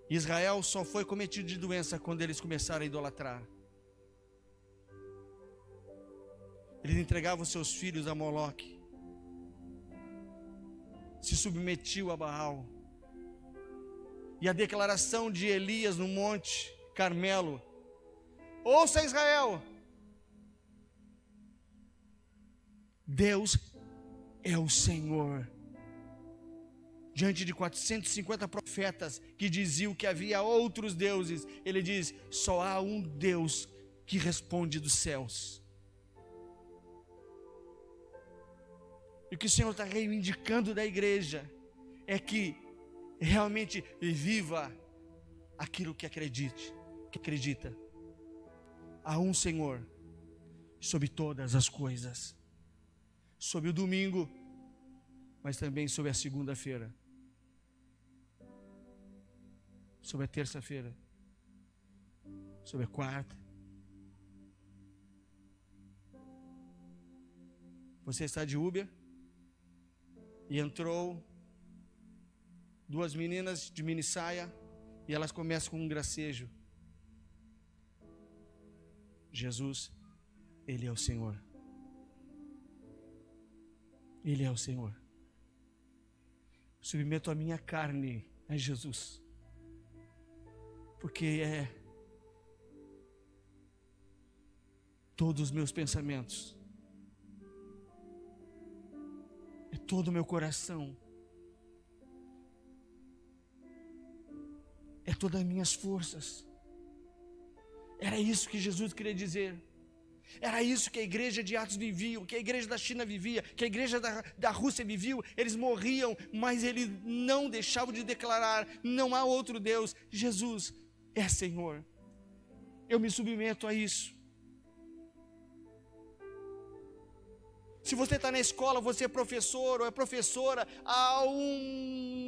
Israel só foi cometido de doença quando eles começaram a idolatrar. Eles entregavam seus filhos a Moloque, se submetiam a Baal. E a declaração de Elias no Monte Carmelo: ouça Israel, Deus é o Senhor. Diante de 450 profetas que diziam que havia outros deuses, ele diz: só há um Deus que responde dos céus. E o que o Senhor está reivindicando da igreja é que realmente viva aquilo que acredita. Há um Senhor sobre todas as coisas, sobre o domingo, mas também sobre a segunda-feira, sobre a terça-feira, sobre a quarta, Você está de Uber e entrou 2 meninas de mini saia e elas começam com um gracejo. Jesus, Ele é o Senhor. Ele é o Senhor. Submeto a minha carne a Jesus, porque é todos os meus pensamentos, é todo o meu coração, é todas as minhas forças. Era isso que Jesus queria dizer. Era isso que a igreja de Atos vivia, que a igreja da China vivia, que a igreja da Rússia vivia. Eles morriam, mas eles não deixavam de declarar: não há outro Deus, Jesus é Senhor. Eu me submeto a isso. Se você está na escola, você é professor ou é professora, há um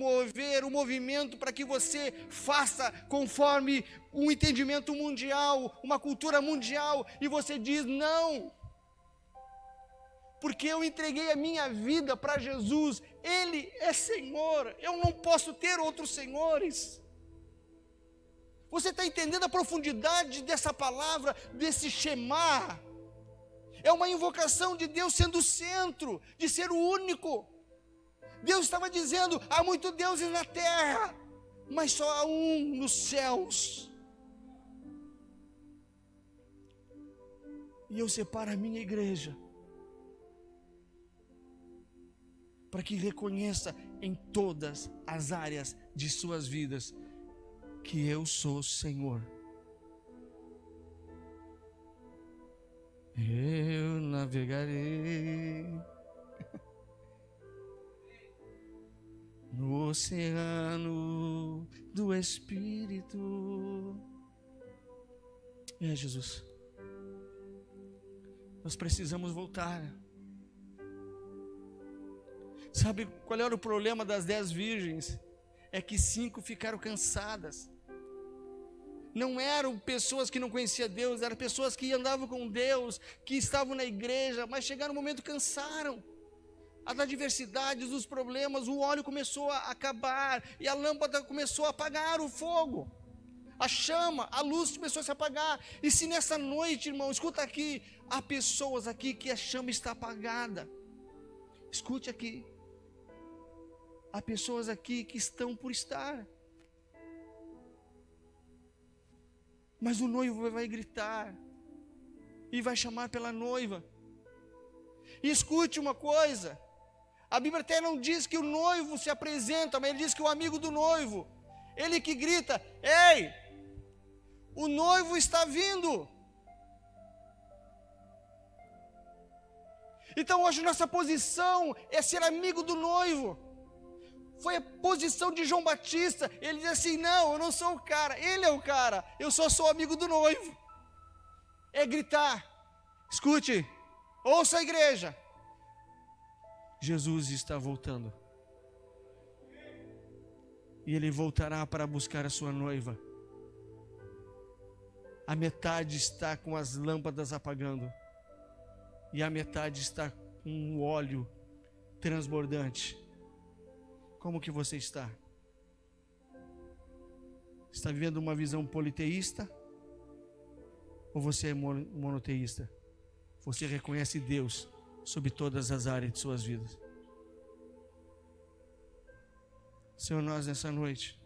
movimento para que você faça conforme um entendimento mundial, uma cultura mundial, e você diz: não, porque eu entreguei a minha vida para Jesus, Ele é Senhor, eu não posso ter outros senhores. Você está entendendo a profundidade dessa palavra, desse Shema? É uma invocação de Deus sendo o centro, de ser o único. Deus estava dizendo: há muitos deuses na terra, mas só há um nos céus. E eu separo a minha igreja para que reconheça em todas as áreas de suas vidas que eu sou Senhor. Eu navegarei no oceano do Espírito. Jesus, nós precisamos voltar. Sabe qual era o problema das 10 virgens? É que 5 ficaram cansadas. Não eram pessoas que não conheciam Deus, eram pessoas que andavam com Deus, que estavam na igreja, mas chegaram um momento cansaram. As adversidades, os problemas, o óleo começou a acabar, e a lâmpada começou a apagar o fogo. A chama, a luz começou a se apagar. E se nessa noite, irmão, escuta aqui, há pessoas aqui que a chama está apagada. Escute aqui. Há pessoas aqui que estão por estar. Mas o noivo vai gritar e vai chamar pela noiva. E escute uma coisa, a Bíblia até não diz que o noivo se apresenta, mas ele diz que o amigo do noivo, ele que grita: ei, o noivo está vindo. Então hoje nossa posição é ser amigo do noivo. Foi a posição de João Batista. Ele diz assim: não, eu não sou o cara, ele é o cara, eu só sou amigo do noivo. É gritar. Escute, ouça a igreja, Jesus está voltando, e Ele voltará para buscar a sua noiva. A metade está com as lâmpadas apagando, e a metade está com o óleo transbordante. Como que você está? Está vivendo uma visão politeísta? Ou você é monoteísta? Você reconhece Deus sobre todas as áreas de suas vidas? Senhor, nós nessa noite,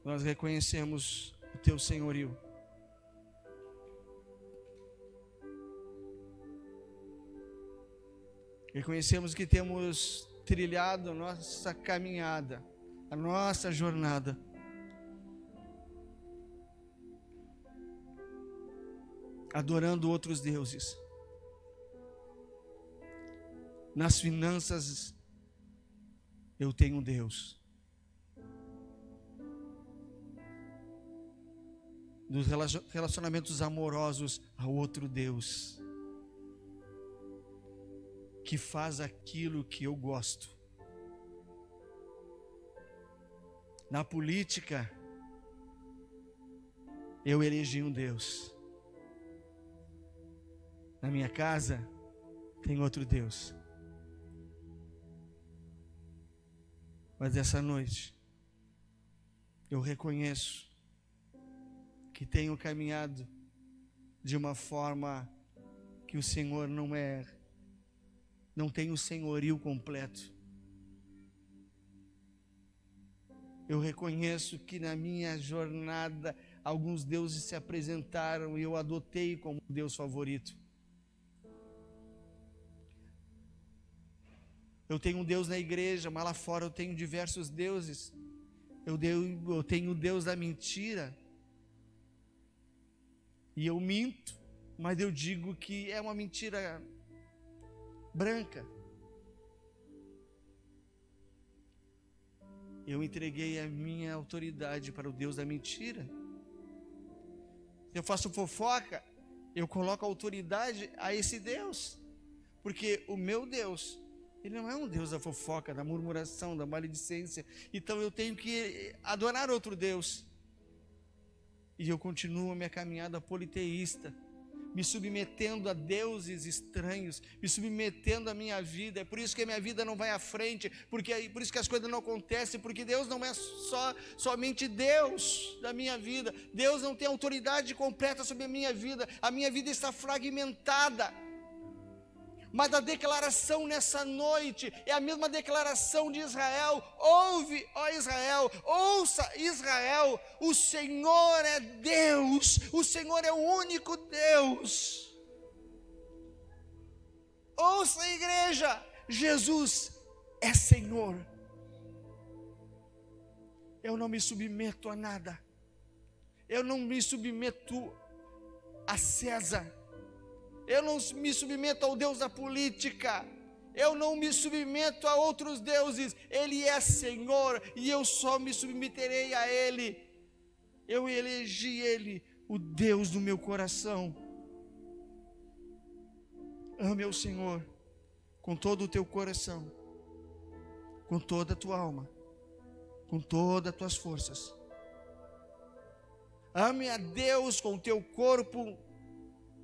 nós reconhecemos o Teu senhorio. Reconhecemos que temos trilhado a nossa caminhada, a nossa jornada. Adorando outros deuses. Nas finanças, eu tenho um Deus. Nos relacionamentos amorosos, há outro Deus. Que faz aquilo que eu gosto. Na política, eu elegi um Deus. Na minha casa tem outro Deus. Mas essa noite eu reconheço que tenho caminhado de uma forma que o Senhor não tem o senhorio completo. Eu reconheço que na minha jornada alguns deuses se apresentaram e eu adotei como Deus favorito. Eu tenho um Deus na igreja, mas lá fora eu tenho diversos deuses. Eu tenho o Deus da mentira. E eu minto, mas eu digo que é uma mentira branca. Eu entreguei a minha autoridade para o Deus da mentira. Se eu faço fofoca, eu coloco a autoridade a esse Deus. Porque o meu Deus, Ele não é um Deus da fofoca, da murmuração, da maledicência. Então eu tenho que adorar outro Deus. E eu continuo a minha caminhada politeísta, me submetendo a deuses estranhos, me submetendo à minha vida. É por isso que a minha vida não vai à frente, por isso que as coisas não acontecem, porque Deus não é somente Deus da minha vida. Deus não tem autoridade completa sobre a minha vida está fragmentada. Mas a declaração nessa noite é a mesma declaração de Israel. Ouve, ó Israel, ouça Israel, o Senhor é Deus, o Senhor é o único Deus. Ouça, igreja, Jesus é Senhor. Eu não me submeto a nada, eu não me submeto a César. Eu não me submeto ao Deus da política. Eu não me submeto a outros deuses. Ele é Senhor e eu só me submeterei a Ele. Eu elegi Ele, o Deus do meu coração. Ame ao Senhor com todo o teu coração, com toda a tua alma, com todas as tuas forças. Ame a Deus com o teu corpo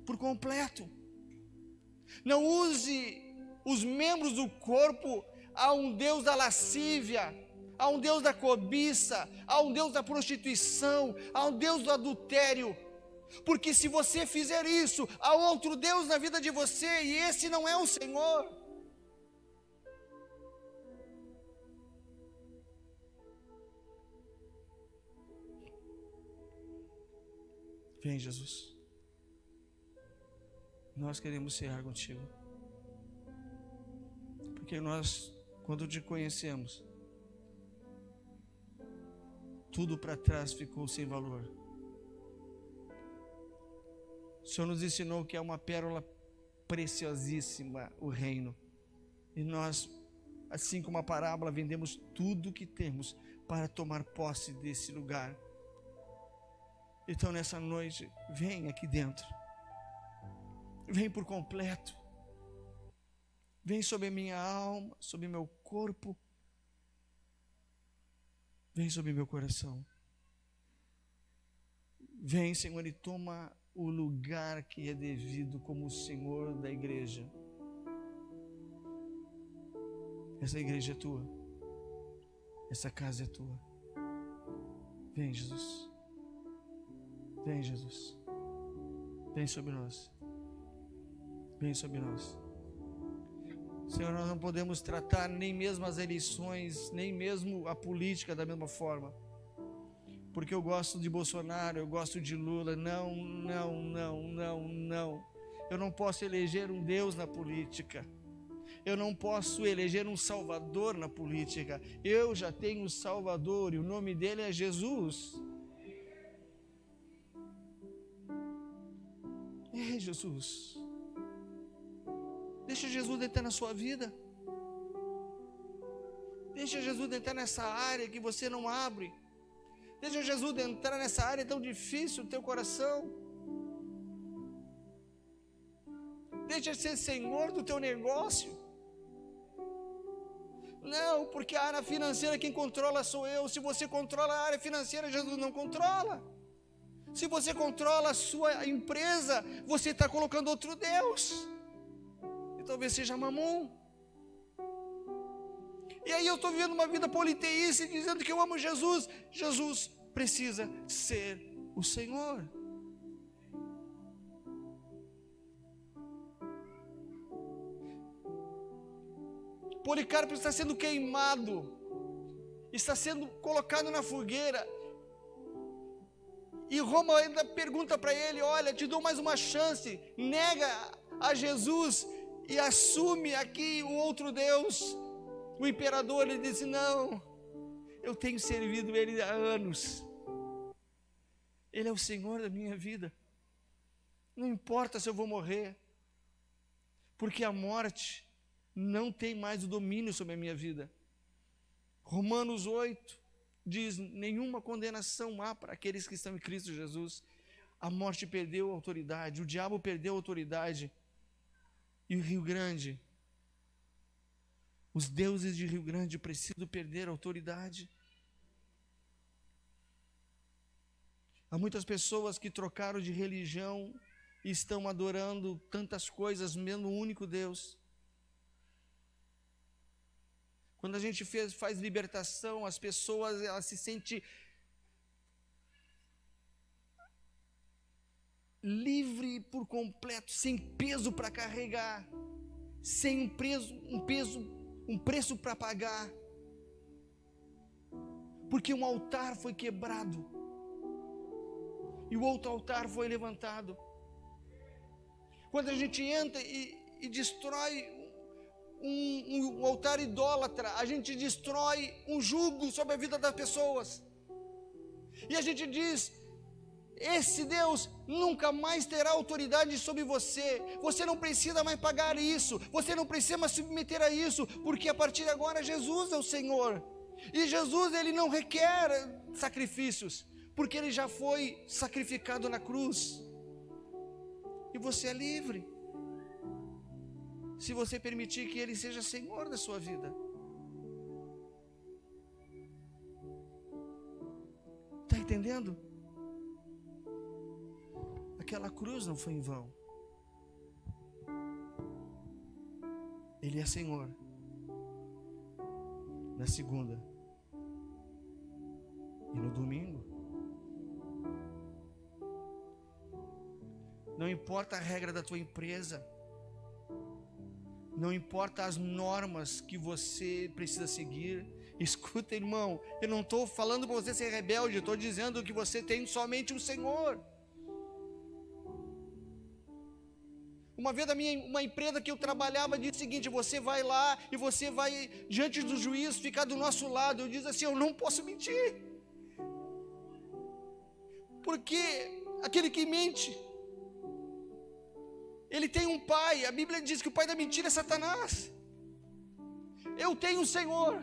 por completo. Não use os membros do corpo a um Deus da lascívia, a um Deus da cobiça, a um Deus da prostituição, a um Deus do adultério. Porque se você fizer isso, há outro Deus na vida de você e esse não é o Senhor. Vem, Jesus. Nós queremos cear contigo, porque nós, quando te conhecemos, tudo para trás ficou sem valor. O Senhor nos ensinou que é uma pérola preciosíssima o reino, e nós, assim como a parábola, vendemos tudo o que temos para tomar posse desse lugar. Então nessa noite, vem aqui dentro. Vem por completo. Vem sobre a minha alma, sobre meu corpo. Vem sobre meu coração. Vem, Senhor, e toma o lugar que é devido como o Senhor da igreja. Essa igreja é tua. Essa casa é tua. Vem, Jesus. Vem, Jesus. Vem sobre nós. Vem sobre nós. Senhor, nós não podemos tratar nem mesmo as eleições, nem mesmo a política da mesma forma. Porque eu gosto de Bolsonaro, eu gosto de Lula. Não, não, não, não, não. Eu não posso eleger um Deus na política. Eu não posso eleger um Salvador na política. Eu já tenho um Salvador e o nome dele é Jesus. Ei, Jesus. Deixa Jesus entrar na sua vida. Deixa Jesus entrar nessa área que você não abre. Deixa Jesus entrar nessa área tão difícil do teu coração. Deixa ser Senhor do teu negócio. Não, porque a área financeira quem controla sou eu. Se você controla a área financeira, Jesus não controla. Se você controla a sua empresa, você está colocando outro Deus. E talvez seja Mamon. E aí eu estou vivendo uma vida politeísta, dizendo que eu amo Jesus. Jesus precisa ser o Senhor. Policarpo está sendo queimado, está sendo colocado na fogueira, e Roma ainda pergunta para ele: olha, te dou mais uma chance, nega a Jesus e assume aqui o outro Deus. O imperador, ele disse: não, eu tenho servido ele há anos, ele é o Senhor da minha vida, não importa se eu vou morrer, porque a morte não tem mais o domínio sobre a minha vida. Romanos 8 diz: nenhuma condenação há para aqueles que estão em Cristo Jesus. A morte perdeu a autoridade, o diabo perdeu a autoridade, e o Rio Grande, os deuses de Rio Grande precisam perder a autoridade. Há muitas pessoas que trocaram de religião e estão adorando tantas coisas, mesmo o único Deus. Quando a gente faz libertação, as pessoas, elas se sentem livre por completo, sem peso para carregar, sem um preço para pagar, porque um altar foi quebrado e o outro altar foi levantado. Quando a gente entra e destrói um altar idólatra, a gente destrói um jugo sobre a vida das pessoas, e a gente diz: esse Deus nunca mais terá autoridade sobre você, você não precisa mais pagar isso, você não precisa mais submeter a isso, porque a partir de agora Jesus é o Senhor, e Jesus, ele não requer sacrifícios, porque ele já foi sacrificado na cruz, e você é livre, se você permitir que ele seja Senhor da sua vida. Está entendendo? Aquela cruz não foi em vão. Ele é Senhor. Na segunda e no domingo. Não importa a regra da tua empresa, não importa as normas que você precisa seguir. Escuta, irmão, eu não estou falando para você ser rebelde, eu estou dizendo que você tem somente um Senhor. Uma vez uma empresa que eu trabalhava disse o seguinte: você vai lá e você vai diante do juiz ficar do nosso lado. Eu disse assim: eu não posso mentir, porque aquele que mente, ele tem um pai. A Bíblia diz que o pai da mentira é Satanás. Eu tenho um Senhor,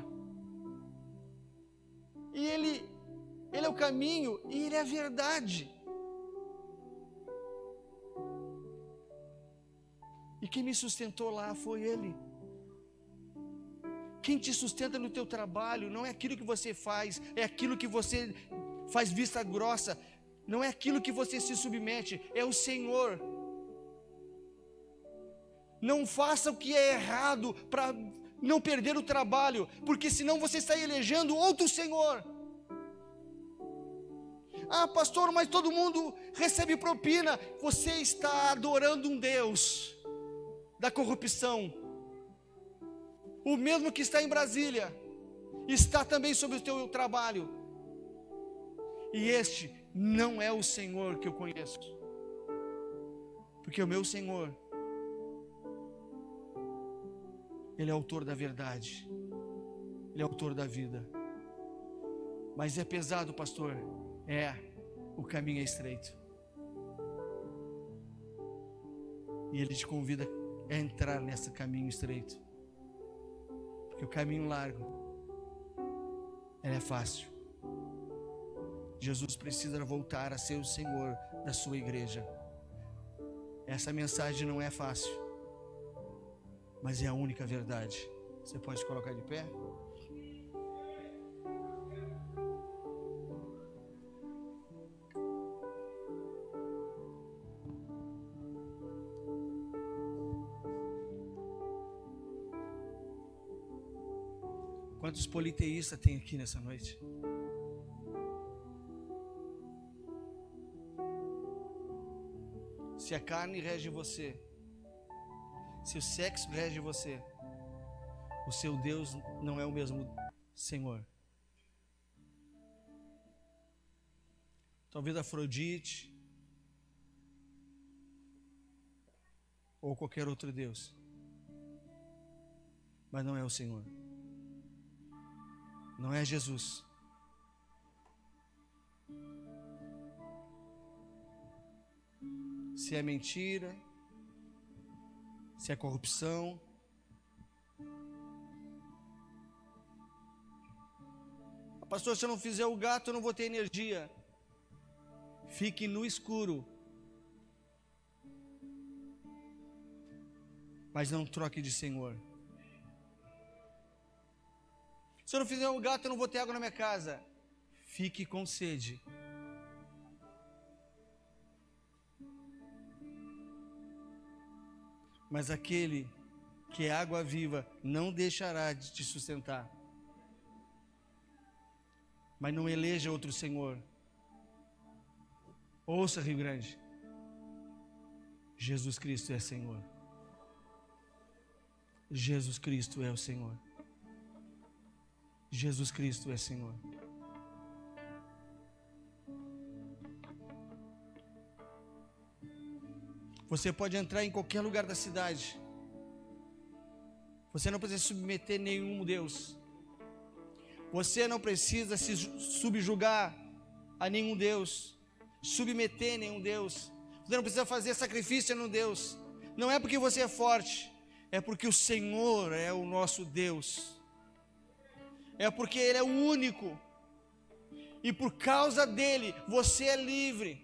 e Ele é o caminho e Ele é a verdade. E quem me sustentou lá foi Ele. Quem te sustenta no teu trabalho não é aquilo que você faz, é aquilo que você faz vista grossa, não é aquilo que você se submete, é o Senhor. Não faça o que é errado para não perder o trabalho, porque senão você está elegendo outro Senhor. Ah, pastor, mas todo mundo recebe propina. Você está adorando um Deus da corrupção. O mesmo que está em Brasília está também sobre o teu trabalho. E este não é o Senhor que eu conheço, porque o meu Senhor, Ele é autor da verdade, Ele é autor da vida. Mas é pesado, pastor? O caminho é estreito, e Ele te convida a entrar nesse caminho estreito, porque o caminho largo, ele é fácil. Jesus precisa voltar a ser o Senhor da sua igreja. Essa mensagem não é fácil, mas é a única verdade. Você pode colocar de pé? Quantos politeístas tem aqui nessa noite? Se a carne rege você, se o sexo rege você, o seu Deus não é o mesmo Senhor. Talvez Afrodite ou qualquer outro Deus, mas não é o Senhor. Não é Jesus. Se é mentira, se é corrupção, pastor, se eu não fizer o gato eu não vou ter energia. Fique no escuro, mas não troque de Senhor. Se eu não fizer o gato eu não vou ter água na minha casa. Fique com sede. Mas aquele que é água viva não deixará de te sustentar. Mas não eleja outro Senhor. Ouça, Rio Grande. Jesus Cristo é Senhor. Jesus Cristo é o Senhor. Jesus Cristo é Senhor. Você pode entrar em qualquer lugar da cidade. Você não precisa se submeter a nenhum Deus. Você não precisa se subjugar a nenhum Deus, submeter a nenhum Deus. Você não precisa fazer sacrifício a nenhum Deus. Não é porque você é forte, é porque o Senhor é o nosso Deus. É porque Ele é o único. E por causa dEle, você é livre.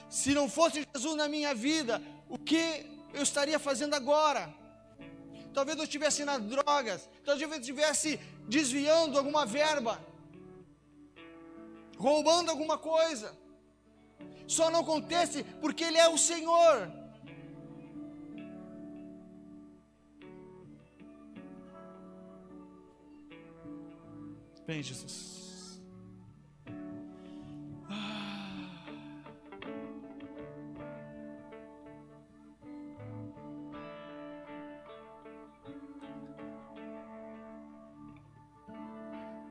Se não fosse Jesus na minha vida, o que eu estaria fazendo agora? Talvez eu estivesse nas drogas, talvez eu estivesse desviando alguma verba, roubando alguma coisa. Só não acontece porque Ele é o Senhor. Vem, Jesus.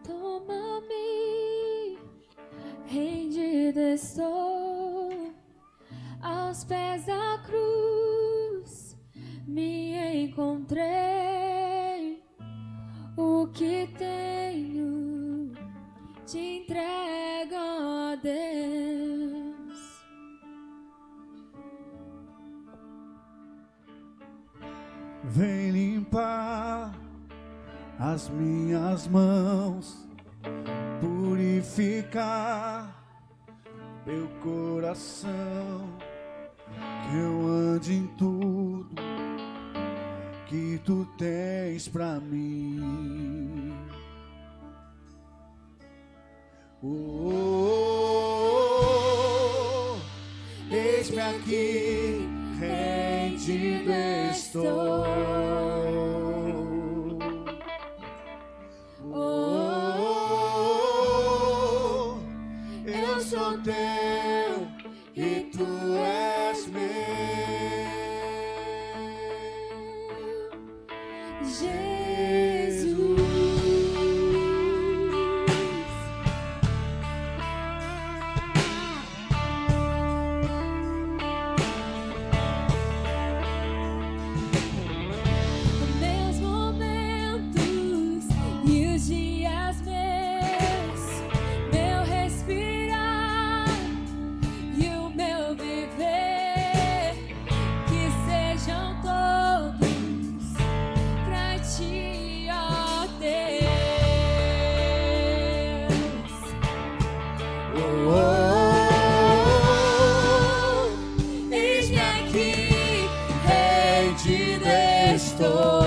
Toma-me, rendido estou aos pés da cruz, me encontrei. O que tenho te entrego, ó Deus. Vem limpar as minhas mãos, purificar meu coração, que eu ande em tudo que tu tens pra mim. Eis-me aqui, rendido estou. Eu sou teu e tu és meu. Jesus, meus momentos e os dias meus, meu respirar e o meu viver, que sejam todos pra ti, ó Deus. Eis-me aqui, rendido estou.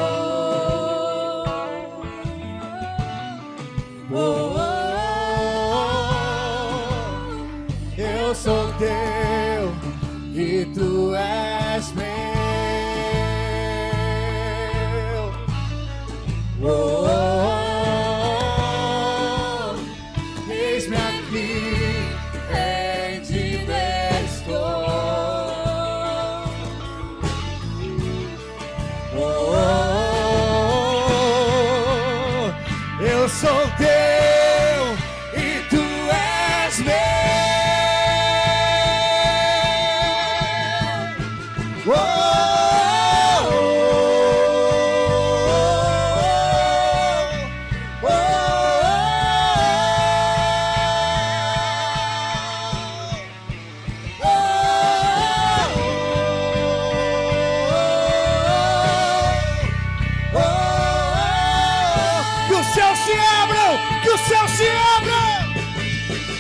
Eu sou teu e tu és meu. rendido estou. Eu sou teu e tu és meu. Que os céus se abram, que os céus se abram.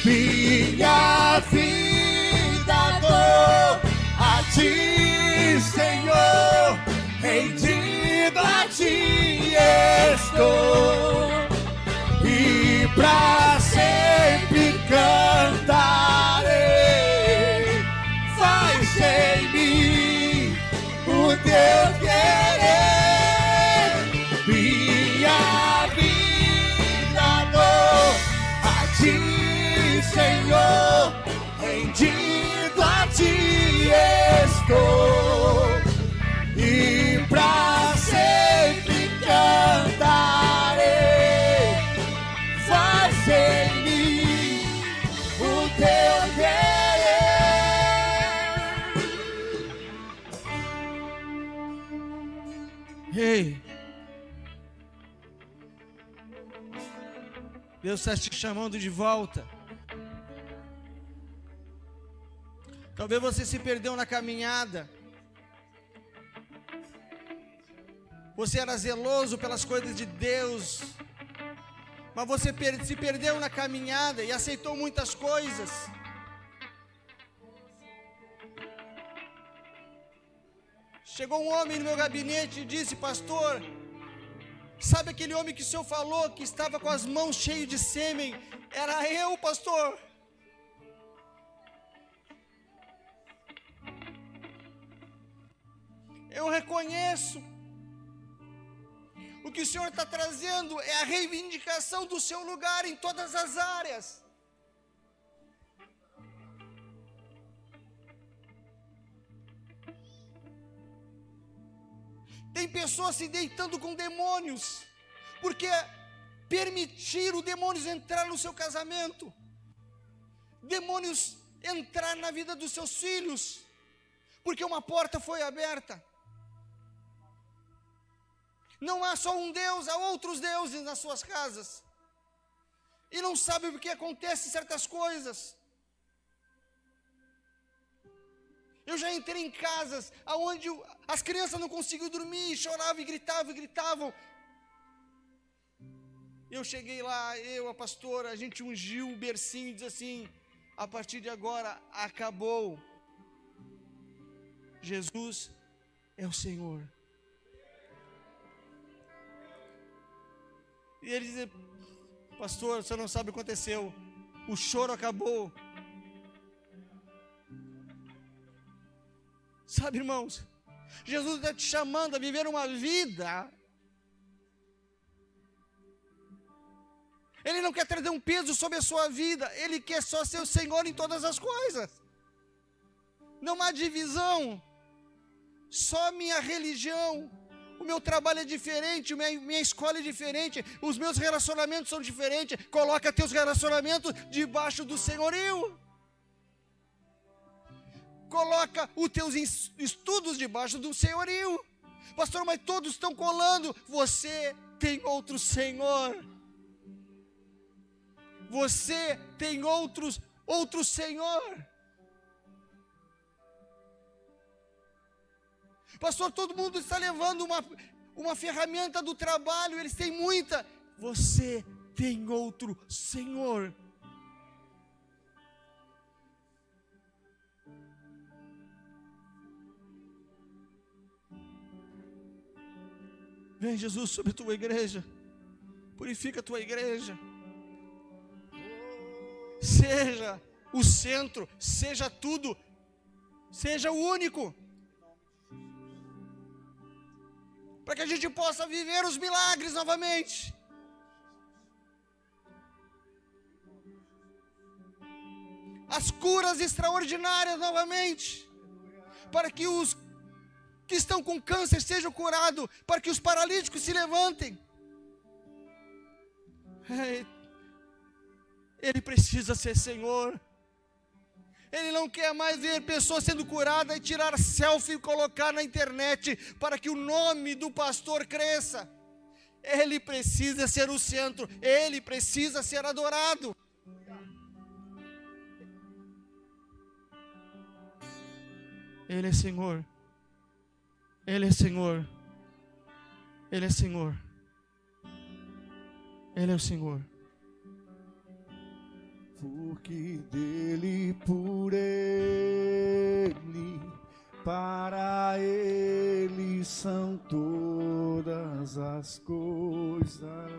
Minha vida dou a ti, Senhor, rendido a ti estou, e pra sempre cantarei. Faz em mim o teu querer. Minha vida dou a ti, Senhor, rendido a ti estou, e pra sempre cantarei. Faz em mim o teu querer. Ei, Deus está te chamando de volta. Talvez você se perdeu na caminhada. Você era zeloso pelas coisas de Deus, mas você se perdeu na caminhada e aceitou muitas coisas. Chegou um homem no meu gabinete e disse: pastor, sabe aquele homem que o senhor falou que estava com as mãos cheias de sêmen? Era eu, pastor. Eu reconheço. O que o Senhor está trazendo é a reivindicação do seu lugar em todas as áreas. Tem pessoas se deitando com demônios, porque permitiram demônios entrar no seu casamento, demônios entrar na vida dos seus filhos, porque uma porta foi aberta. Não há só um Deus, há outros deuses nas suas casas. E não sabe por que acontecem certas coisas. Eu já entrei em casas onde as crianças não conseguiam dormir, choravam e gritavam. Eu cheguei lá, a pastora, a gente ungiu o bercinho e disse assim: a partir de agora acabou. Jesus é o Senhor. E ele dizia: pastor, você não sabe o que aconteceu. O choro acabou. Sabe, irmãos, Jesus está te chamando a viver uma vida. Ele não quer trazer um peso sobre a sua vida. Ele quer só ser o Senhor em todas as coisas. Não há divisão. Só minha religião, o meu trabalho é diferente, minha escola é diferente, os meus relacionamentos são diferentes. Coloca teus relacionamentos debaixo do senhorio. Coloca os teus estudos debaixo do senhorio. Pastor, mas todos estão colando. Você tem outro Senhor. Você tem outro Senhor. Pastor, todo mundo está levando uma ferramenta do trabalho, eles têm muita. Você tem outro Senhor. Vem, Jesus, sobre a tua igreja. Purifica a tua igreja. Seja o centro, seja tudo, seja o único. Para que a gente possa viver os milagres novamente. as curas extraordinárias novamente, para que os que estão com câncer sejam curados, para que os paralíticos se levantem. Ele precisa ser Senhor. Ele não quer mais ver pessoas sendo curadas e tirar selfie e colocar na internet para que o nome do pastor cresça. Ele precisa ser o centro, ele precisa ser adorado. Ele é Senhor. Ele é Senhor. Ele é Senhor. Ele é o Senhor. Porque dele, por ele, para ele são todas as coisas.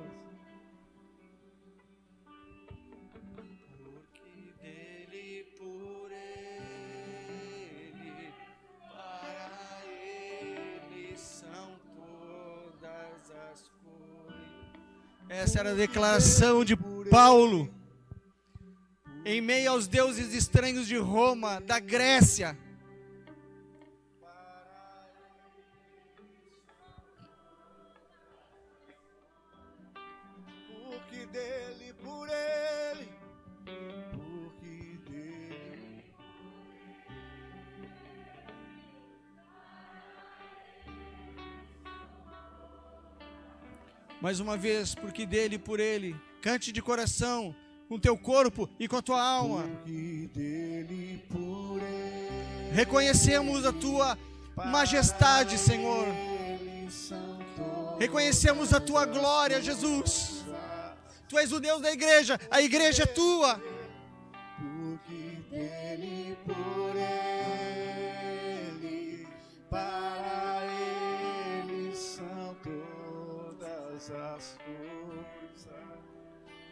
Porque dele, por ele, para ele são todas as coisas. Essa era a declaração de Paulo em meio aos deuses estranhos de Roma, da Grécia. Porque dele, por ele, porque dele. Mais uma vez, porque dele, por ele, cante de coração, com teu corpo e com a tua alma. Porque dele, por ele, Reconhecemos a tua majestade, Senhor. Reconhecemos a tua glória, Jesus. Tu és o Deus da igreja, a igreja é tua. porque dele, por ele, para ele são todas as coisas.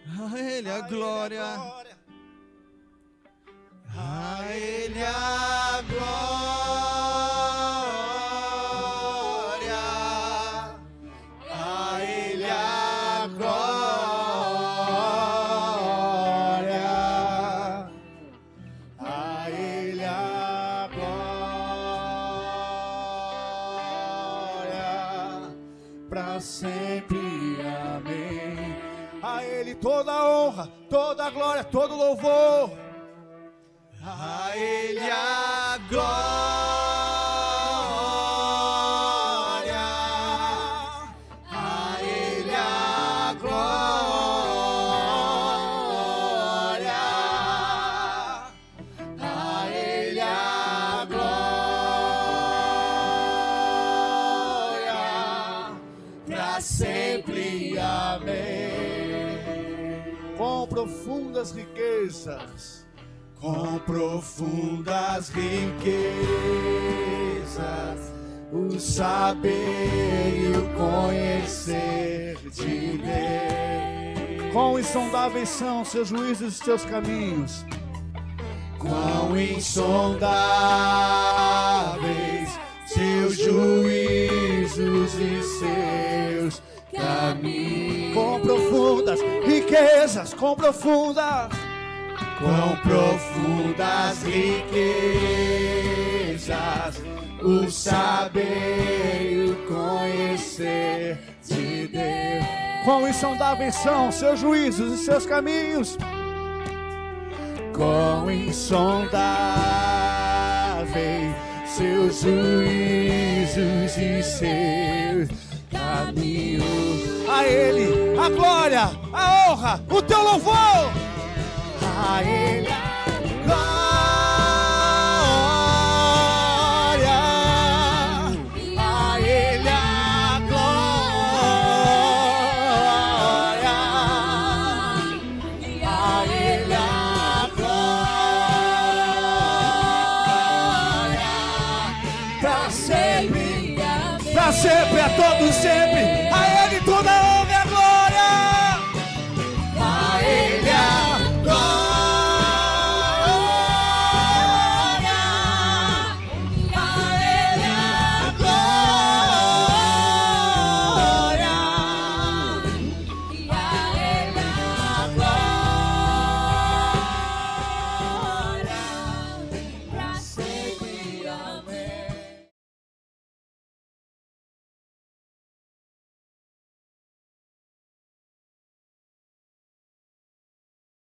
A Ele a glória. A Ele a glória. A Ele a glória. A ele a glória, para sempre, amém. A ele toda a honra, toda a glória, todo o louvor. A Ele a glória. A Ele a glória. A Ele a glória. Pra sempre, amém. Com profundas riquezas, Com profundas riquezas, o saber e o conhecer de Deus. quão insondáveis são seus juízos e seus caminhos. Quão insondáveis seus juízos e seus caminhos. Com profundas riquezas, com profundas. Quão profundas riquezas, o saber e o conhecer de Deus. Quão insondáveis são seus juízos e seus caminhos. Quão insondáveis seus juízos e seus caminhos. A ele a glória, a honra, o teu louvor. A Ele a glória, a Ele a glória, a Ele a glória, para sempre, Para sempre, a todos sempre.